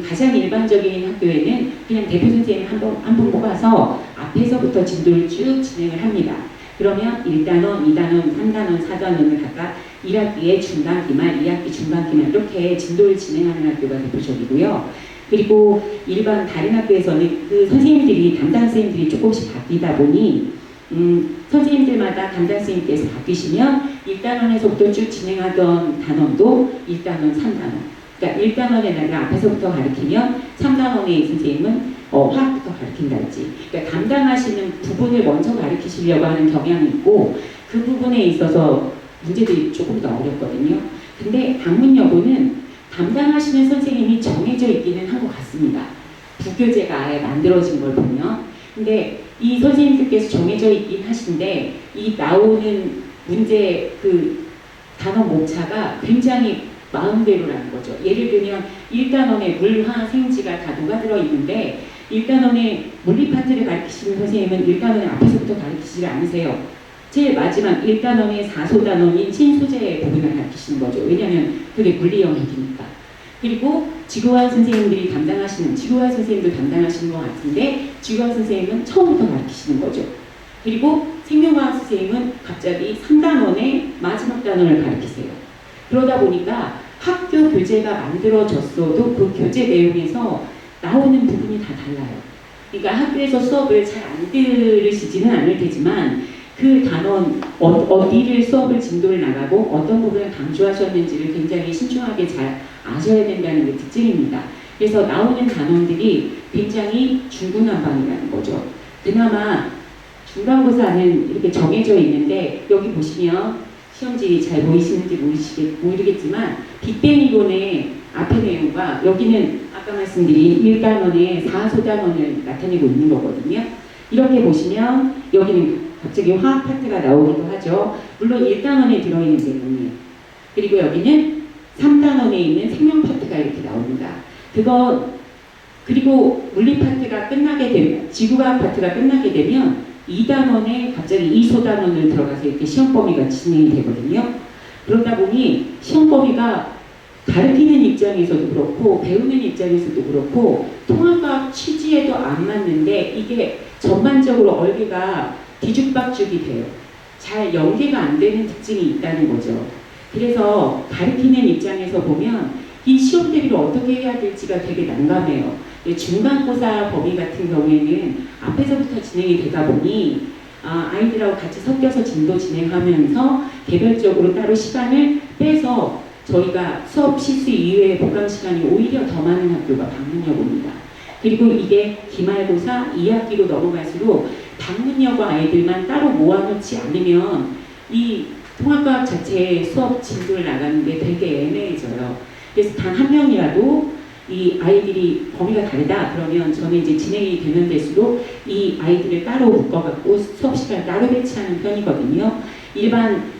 가장 일반적인 학교에는 그냥 대표 선생님 한 분 뽑아서 앞에서부터 진도를 쭉 진행을 합니다. 그러면 1단원, 2단원, 3단원, 4단원을 각각 1학기에 중간 기말, 2학기 중간 기말 이렇게 진도를 진행하는 학교가 대표적이고요. 그리고 일반 다른 학교에서는 그 선생님들이 담당 선생님들이 조금씩 바뀌다 보니 선생님들마다 담당 선생님께서 바뀌시면 1단원에서부터 쭉 진행하던 단원도 1단원, 3단원 그러니까 1단원에 내가 앞에서부터 가르치면 3단원의 선생님은 화학부터 가르친달지 그러니까 담당하시는 부분을 먼저 가르치시려고 하는 경향이 있고 그 부분에 있어서 문제들이 조금 더 어렵거든요. 근데 방문여고는 담당하시는 선생님이 정해져 있기는 한 것 같습니다. 부교재가 아예 만들어진 걸 보면. 근데 이 선생님들께서 정해져 있긴 하신데 이 나오는 문제 그 단원 목차가 굉장히 마음대로라는 거죠. 예를 들면 1단원에 물, 화, 생지가 다 녹아들어 있는데 1단원에 물리 파트를 가르치시는 선생님은 1단원에 앞에서부터 가르치지 않으세요. 제일 마지막 1단원의 4소단원인 신소재 부분을 가르치시는 거죠. 왜냐하면 그게 물리 영역이니까. 그리고 지구과학 선생님들이 담당하시는, 지구과학 선생님도 담당하시는 것 같은데 지구과학 선생님은 처음부터 가르치시는 거죠. 그리고 생명과학 선생님은 갑자기 3단원의 마지막 단원을 가르치세요. 그러다 보니까 학교 교재가 만들어졌어도 그 교재 내용에서 나오는 부분이 다 달라요. 그러니까 학교에서 수업을 잘 안 들으시지는 않을 테지만 그 단원 어디를 수업을 진도를 나가고 어떤 부분을 강조하셨는지를 굉장히 신중하게 잘 아셔야 된다는 게 특징입니다. 그래서 나오는 단원들이 굉장히 중구난방이라는 거죠. 그나마 중간고사는 이렇게 정해져 있는데 여기 보시면 시험지 잘 보이시는지 모르겠지만 빅뱅 이론의 앞에 내용과 여기는 아까 말씀드린 1단원의 4소단원을 나타내고 있는 거거든요. 이렇게 보시면 여기는 갑자기 화학 파트가 나오기도 하죠. 물론 1단원에 들어있는 내용이에요. 그리고 여기는 3단원에 있는 생명 파트가 이렇게 나옵니다. 그리고 물리 파트가 끝나게 되면, 지구과학 파트가 끝나게 되면 2단원에 갑자기 2소단원을 들어가서 이렇게 시험 범위가 진행이 되거든요. 그러다 보니 시험 범위가 가르치는 입장에서도 그렇고 배우는 입장에서도 그렇고 통합과학 취지에도 안 맞는데 이게 전반적으로 얼개가 뒤죽박죽이 돼요. 잘 연계가 안 되는 특징이 있다는 거죠. 그래서 가르치는 입장에서 보면 이 시험 대비를 어떻게 해야 될지가 되게 난감해요. 중간고사 범위 같은 경우에는 앞에서부터 진행이 되다 보니 아이들하고 같이 섞여서 진도 진행하면서 개별적으로 따로 시간을 빼서 저희가 수업 실수 이외의 보강 시간이 오히려 더 많은 학교가 방문여고입니다. 그리고 이게 기말고사 2학기로 넘어갈수록 방문여고 아이들만 따로 모아놓지 않으면 이 통합과학 자체의 수업 진도를 나가는데 되게 애매해져요. 그래서 단 한 명이라도 이 아이들이 범위가 다르다 그러면 저는 이제 진행이 되면 될수록 이 아이들을 따로 묶어갖고 수업 시간을 따로 배치하는 편이거든요. 일반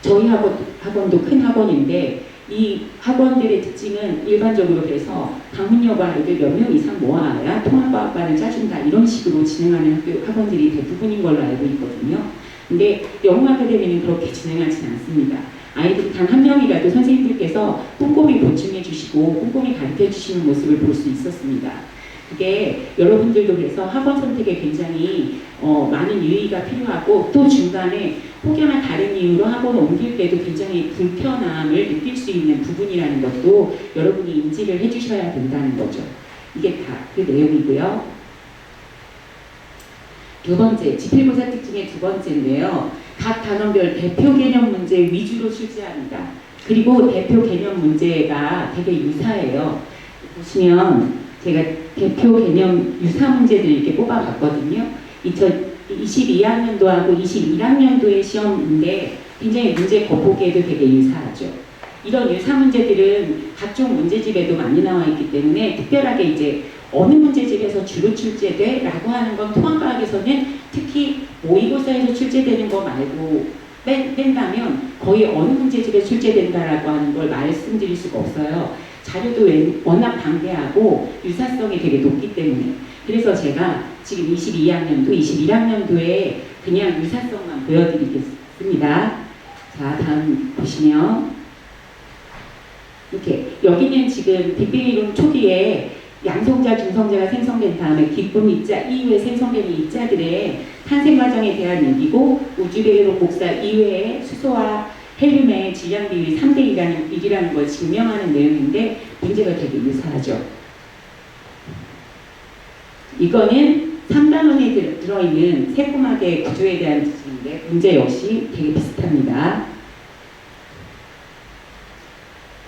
저희 학원도 큰 학원인데 이 학원들의 특징은 일반적으로 그래서 방문여고 아이들 몇 명 이상 모아야 통합과학반을 짜준다 이런 식으로 진행하는 학원들이 대부분인 걸로 알고 있거든요. 근데 영어 아카데미는 그렇게 진행하지는 않습니다. 아이들이 단 한 명이라도 선생님들께서 꼼꼼히 보충해 주시고 꼼꼼히 가르쳐 주시는 모습을 볼 수 있었습니다. 그게 여러분들도 그래서 학원 선택에 굉장히 많은 유의가 필요하고 또 중간에 혹여나 다른 이유로 학원을 옮길 때도 굉장히 불편함을 느낄 수 있는 부분이라는 것도 여러분이 인지를 해주셔야 된다는 거죠. 이게 다 그 내용이고요. 두 번째, 지필고사 특징의 두 번째인데요. 각 단원별 대표 개념 문제 위주로 출제합니다. 그리고 대표 개념 문제가 되게 유사해요. 보시면 제가 대표 개념 유사 문제들을 이렇게 뽑아봤거든요. 2022학년도하고 21학년도의 시험인데 굉장히 문제 겉보기에도 되게 유사하죠. 이런 유사 문제들은 각종 문제집에도 많이 나와 있기 때문에 특별하게 이제 어느 문제집에서 주로 출제돼? 라고 하는 건 통합과학에서는 특히 모의고사에서 출제되는 거 말고 뺀다면 거의 어느 문제집에 출제된다라고 하는 걸 말씀드릴 수가 없어요. 자료도 워낙 방대하고 유사성이 되게 높기 때문에. 그래서 제가 지금 22학년도, 21학년도에 그냥 유사성만 보여드리겠습니다. 자, 다음 보시면 이렇게 여기는 지금 빅뱅 이론 초기에 양성자, 중성자가 생성된 다음에 기본 입자 이후에 생성되는 입자들의 탄생 과정에 대한 얘기고 우주배경 복사 이외에 수소와 헬륨의 질량 비율이 3대 1이라는 걸 증명하는 내용인데 문제가 되게 유사하죠. 이거는 3단원에 들어있는 세포막의 구조에 대한 지식인데 문제 역시 되게 비슷합니다.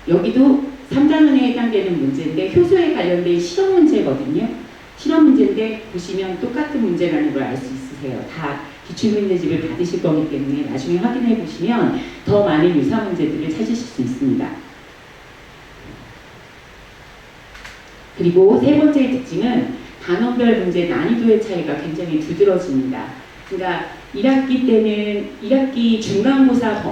여기도 3단원에 해당되는 문제인데 효소에 관련된 실험 문제거든요. 실험 문제인데 보시면 똑같은 문제라는 걸 알 수 있으세요. 다 기출문제집을 받으실 거기 때문에 나중에 확인해 보시면 더 많은 유사 문제들을 찾으실 수 있습니다. 그리고 세 번째의 특징은 단원별 문제 난이도의 차이가 굉장히 두드러집니다. 그러니까 1학기 때는 1학기 중간고사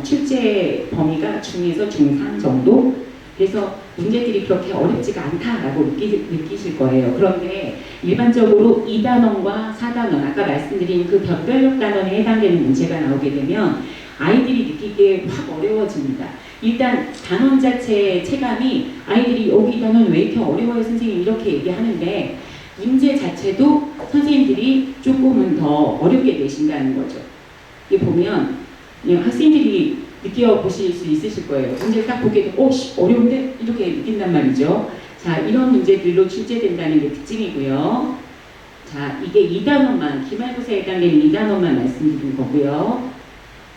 출제 범위가 중에서 중상 정도? 그래서 문제들이 그렇게 어렵지가 않다라고 느끼실 거예요. 그런데 일반적으로 2단원과 4단원, 아까 말씀드린 그 변별력 단원에 해당되는 문제가 나오게 되면 아이들이 느끼기에 확 어려워집니다. 일단 단원 자체의 체감이 아이들이 여기 단원 왜 이렇게 어려워요 선생님 이렇게 얘기하는데 문제 자체도 선생님들이 조금은 더 어렵게 내신다는 거죠. 이게 보면 그냥 학생들이 느껴보실 수 있으실 거예요. 문제를 딱 보게 되면 어려운데? 이렇게 느낀단 말이죠. 자, 이런 문제들로 출제된다는 게 특징이고요. 자, 이게 2단원만, 기말고사에 해당되는 2단원만 말씀드린 거고요.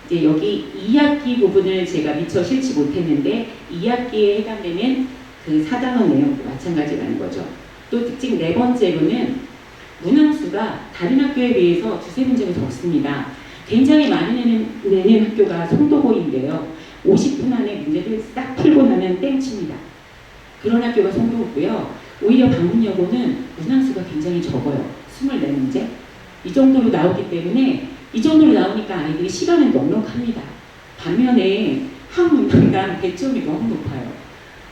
이제 여기 2학기 부분을 제가 미처 실지 못했는데 2학기에 해당되는 그 4단원 내용도 마찬가지라는 거죠. 또 특징 네 번째로는 문항수가 다른 학교에 비해서 두세 문제가 적습니다. 굉장히 많이 내는 학교가 송도고인데요. 50분 안에 문제를 싹 풀고 나면 땡칩니다. 그런 학교가 송도고고요. 오히려 방문여고는 문항수가 굉장히 적어요. 24문제? 이 정도로 나오기 때문에 이 정도로 나오니까 아이들이 시간은 넉넉합니다. 반면에 한 문항당 100점이 너무 높아요.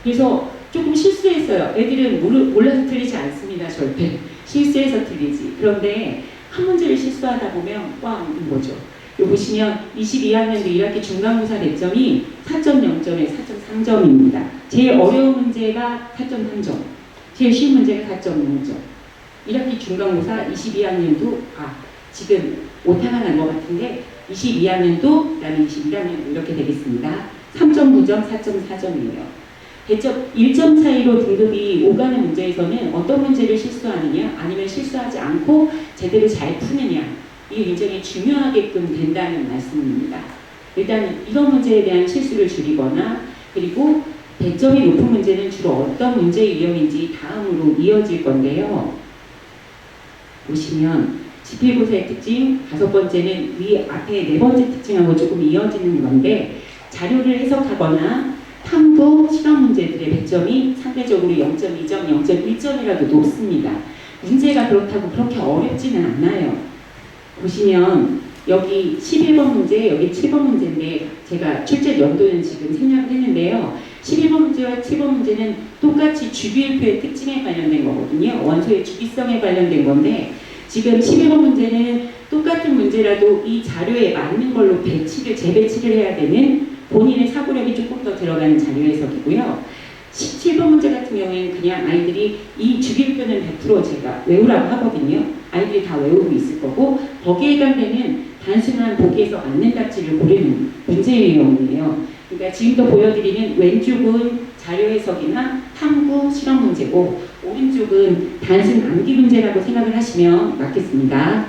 그래서 조금 실수했어요. 애들은 몰라서 틀리지 않습니다. 절대. 실수해서 틀리지. 그런데 한 문제를 실수하다 보면 꽝 거죠. 여기 보시면 22학년도 1학기 중간고사 배점이 4.0점에 4.3점입니다. 제일 어려운 문제가 4.3점, 제일 쉬운 문제가 4.0점. 1학기 중간고사 22학년도 지금 오타가 난 것 같은데 22학년도 그다음에 21학년도 이렇게 되겠습니다. 3.9점, 4.4점이에요. 배점 1점 차이로 등급이 오가는 문제에서는 어떤 문제를 실수하느냐 아니면 실수하지 않고 제대로 잘 푸느냐 이게 굉장히 중요하게끔 된다는 말씀입니다. 일단 이런 문제에 대한 실수를 줄이거나 그리고 배점이 높은 문제는 주로 어떤 문제 유형인지 다음으로 이어질 건데요. 보시면 지필고사의 특징 5번째는 위 앞에 4번째 특징하고 조금 이어지는 건데 자료를 해석하거나 탐구 실험 문제들의 배점이 상대적으로 0.2점, 0.1점이라도 높습니다. 문제가 그렇다고 그렇게 어렵지는 않아요. 보시면 여기 11번 문제, 여기 7번 문제인데 제가 출제 연도는 지금 생략을 했는데요. 11번 문제와 7번 문제는 똑같이 주기율표의 특징에 관련된 거거든요. 원소의 주기성에 관련된 건데 지금 11번 문제는 똑같은 문제라도 이 자료에 맞는 걸로 재배치를 해야 되는 본인의 사고력이 조금 더 들어가는 자료 해석이고요. 17번 문제 같은 경우에는 그냥 아이들이 이 주기율표는 100% 제가 외우라고 하거든요. 아이들이 다 외우고 있을 거고 거기에 해당되는 단순한 보기에서 맞는 답지를 고르는 문제 유형이에요. 그러니까 지금도 보여드리는 왼쪽은 자료 해석이나 탐구 실험 문제고 오른쪽은 단순 암기 문제라고 생각을 하시면 맞겠습니다.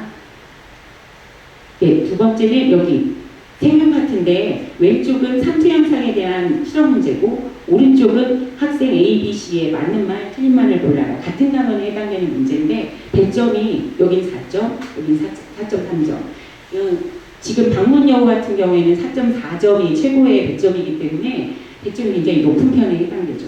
네, 두 번째는 여기 생명 파트인데 왼쪽은 삼투 현상에 대한 실험 문제고 오른쪽은 학생 A, B, C에 맞는 말, 틀린 말을 골라라. 같은 단원에 해당되는 문제인데 배점이 여긴 4점, 여긴 4.3점. 지금 방문여고 같은 경우에는 4.4점이 최고의 배점이기 때문에 배점이 굉장히 높은 편에 해당되죠.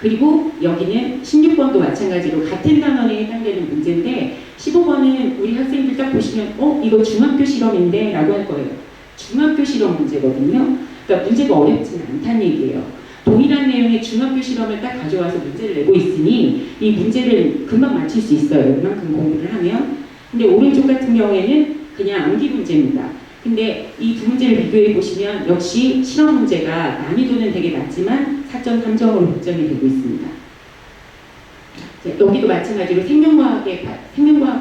그리고 여기는 16번도 마찬가지로 같은 단원에 해당되는 문제인데 15번은 우리 학생들 딱 보시면 이거 중학교 실험인데 라고 할 거예요. 중학교 실험 문제거든요. 그러니까 문제가 어렵지는 않다는 얘기예요. 동일한 내용의 중학교 실험을 딱 가져와서 문제를 내고 있으니 이 문제를 금방 맞출 수 있어요. 이만큼 공부를 하면. 근데 오른쪽 같은 경우에는 그냥 암기 문제입니다. 근데 이 두 문제를 비교해 보시면 역시 실험 문제가 난이도는 되게 낮지만 4.3점으로 배점이 되고 있습니다. 여기도 마찬가지로 생명과학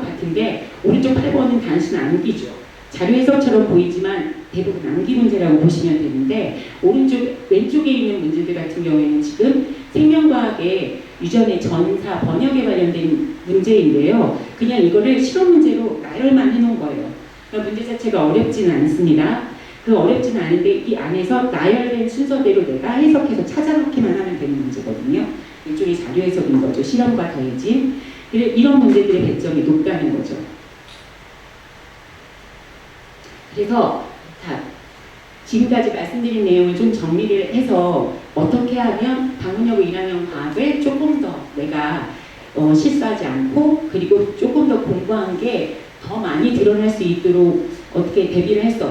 파트인데 오른쪽 8번은 단순 암기죠. 자료 해석처럼 보이지만 대부분 암기 문제라고 보시면 되는데 왼쪽에 있는 문제들 같은 경우에는 지금 생명과학의 유전의 전사, 번역에 관련된 문제인데요. 그냥 이거를 실험 문제로 나열만 해놓은 거예요. 그러니까 문제 자체가 어렵지는 않습니다. 그 어렵지는 않은데 이 안에서 나열된 순서대로 내가 해석해서 찾아놓기만 하면 되는 문제거든요. 일종의 자료 해석인 거죠. 실험과 더해진. 이런 문제들의 배점이 높다는 거죠. 그래서 지금까지 말씀드린 내용을 좀 정리를 해서 어떻게 하면 방문여고 1학년 과학을 조금 더 내가 실수하지 않고 그리고 조금 더 공부한 게 더 많이 드러날 수 있도록 어떻게 대비를 할 수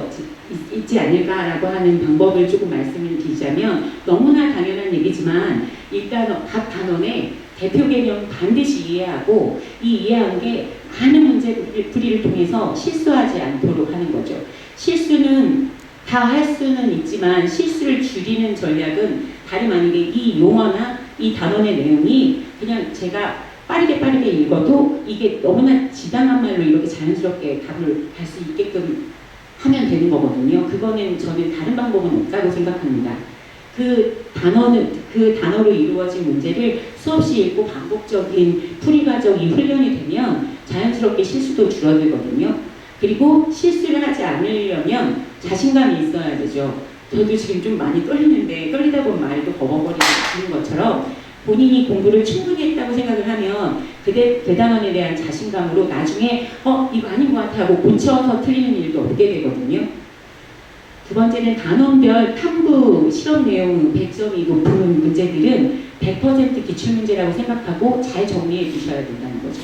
있지 않을까라고 하는 방법을 조금 말씀을 드리자면 너무나 당연한 얘기지만 일단 각 단원의 대표 개념 반드시 이해하고 이 이해한 게 많은 문제풀이를 통해서 실수하지 않도록 하는 거죠. 실수는 다 할 수는 있지만 실수를 줄이는 전략은 다름 아니게 이 용어나 이 단원의 내용이 그냥 제가 빠르게 읽어도 이게 너무나 지당한 말로 이렇게 자연스럽게 답을 할 수 있게끔 하면 되는 거거든요. 그거는 저는 다른 방법은 없다고 생각합니다. 그 단어로 이루어진 문제를 수없이 읽고 반복적인 풀이 과정이 훈련이 되면 자연스럽게 실수도 줄어들거든요. 그리고 실수를 하지 않으려면 자신감이 있어야 되죠. 저도 지금 좀 많이 떨리는데 떨리다 보면 말도 버벅거리는 것처럼 본인이 공부를 충분히 했다고 생각을 하면 그 단원에 대한 자신감으로 나중에 이거 아닌 것 같아 하고 고쳐서 틀리는 일도 없게 되거든요. 두 번째는 단원별 탐구 실험 내용 100점이 높은 문제들은 100% 기출문제라고 생각하고 잘 정리해 주셔야 된다는 거죠.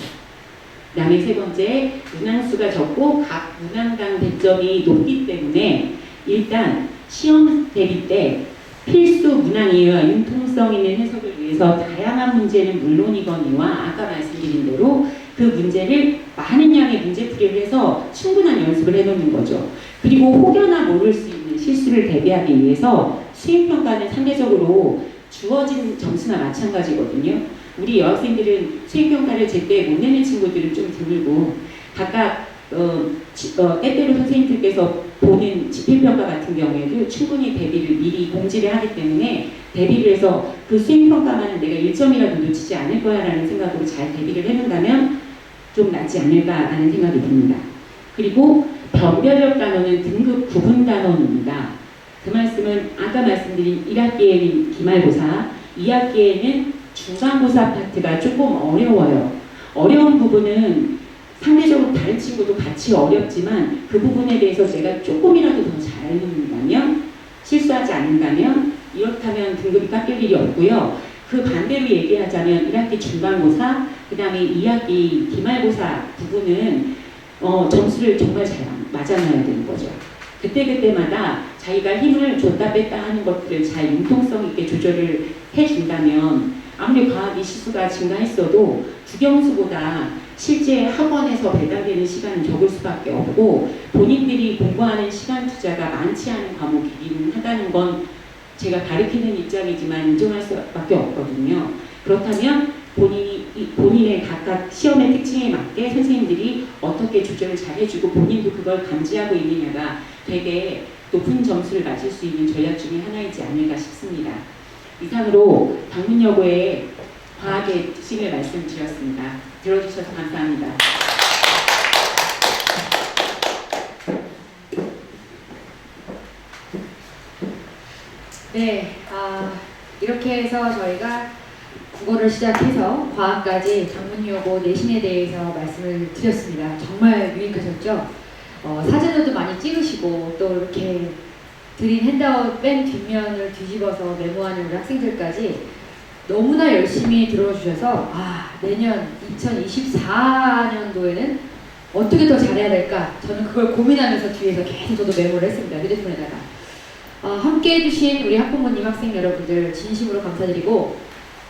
그 다음에 세 번째, 문항수가 적고 각 문항당 100점이 높기 때문에 일단 시험 대비 때 필수 문항 이해와 융통성 있는 해석을 위해서 다양한 문제는 물론이거니와 아까 말씀드린 대로 그 문제를 많은 양의 문제풀이를 해서 충분한 연습을 해놓는 거죠. 그리고 혹여나 모를 수 있는 실수를 대비하기 위해서 수행평가는 상대적으로 주어진 점수나 마찬가지거든요. 우리 여학생들은 수행평가를 제때 못 내는 친구들은 좀 드물고 각각 때때로 선생님들께서 보는 집필평가 같은 경우에도 충분히 대비를 미리 공지를 하기 때문에 대비를 해서 그 수행평가만은 내가 1점이라도 놓치지 않을 거야 라는 생각으로 잘 대비를 해놓는다면 좀 낫지 않을까라는 생각이 듭니다. 그리고 변별력 단원은 등급 구분 단원입니다. 그 말씀은 아까 말씀드린 1학기에는 기말고사, 2학기에는 중간고사 파트가 조금 어려워요. 어려운 부분은 상대적으로 다른 친구도 같이 어렵지만 그 부분에 대해서 제가 조금이라도 더 잘해놓는다면 실수하지 않는다면 이렇다면 등급이 깎일 일이 없고요. 그 반대로 얘기하자면 1학기 중간고사 그 다음에 2학기 기말고사 부분은 점수를 정말 잘 맞아놔야 되는 거죠. 그때마다 자기가 힘을 줬다 뺐다 하는 것들을 잘 융통성 있게 조절을 해준다면 아무리 과학이 실수가 증가했어도 국영수보다 실제 학원에서 배당되는 시간은 적을 수밖에 없고 본인들이 공부하는 시간 투자가 많지 않은 과목이긴 하다는 건 제가 가르치는 입장이지만 인정할 수밖에 없거든요. 그렇다면 본인의 각각 시험의 특징에 맞게 선생님들이 어떻게 조절을 잘 해주고 본인도 그걸 감지하고 있느냐가 되게 높은 점수를 맞을 수 있는 전략 중에 하나이지 않을까 싶습니다. 이상으로 방문여고의 과학의 특징을 말씀드렸습니다. 들어주셔서 감사합니다. 네, 이렇게 해서 저희가 국어를 시작해서 과학까지 방문여고 내신에 대해서 말씀을 드렸습니다. 정말 유익하셨죠? 사진도 많이 찍으시고 또 이렇게 드린 핸드아웃 맨 뒷면을 뒤집어서 메모하는 우리 학생들까지 너무나 열심히 들어주셔서 내년 2024년도에는 어떻게 더 잘해야 될까 저는 그걸 고민하면서 뒤에서 계속 저도 메모를 했습니다. 휴대폰에다가 함께 해주신 우리 학부모님 학생 여러분들 진심으로 감사드리고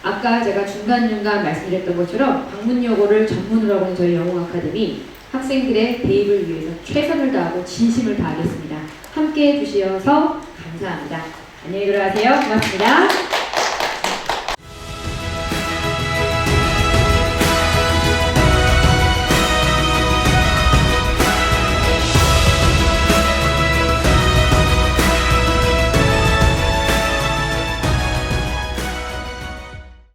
아까 제가 중간중간 말씀드렸던 것처럼 방문여고를 전문으로 하고 있는 저희 영어아카데미 학생들의 대입을 위해서 최선을 다하고 진심을 다하겠습니다. 함께 해주셔서 감사합니다. 안녕히 들어가세요. 고맙습니다.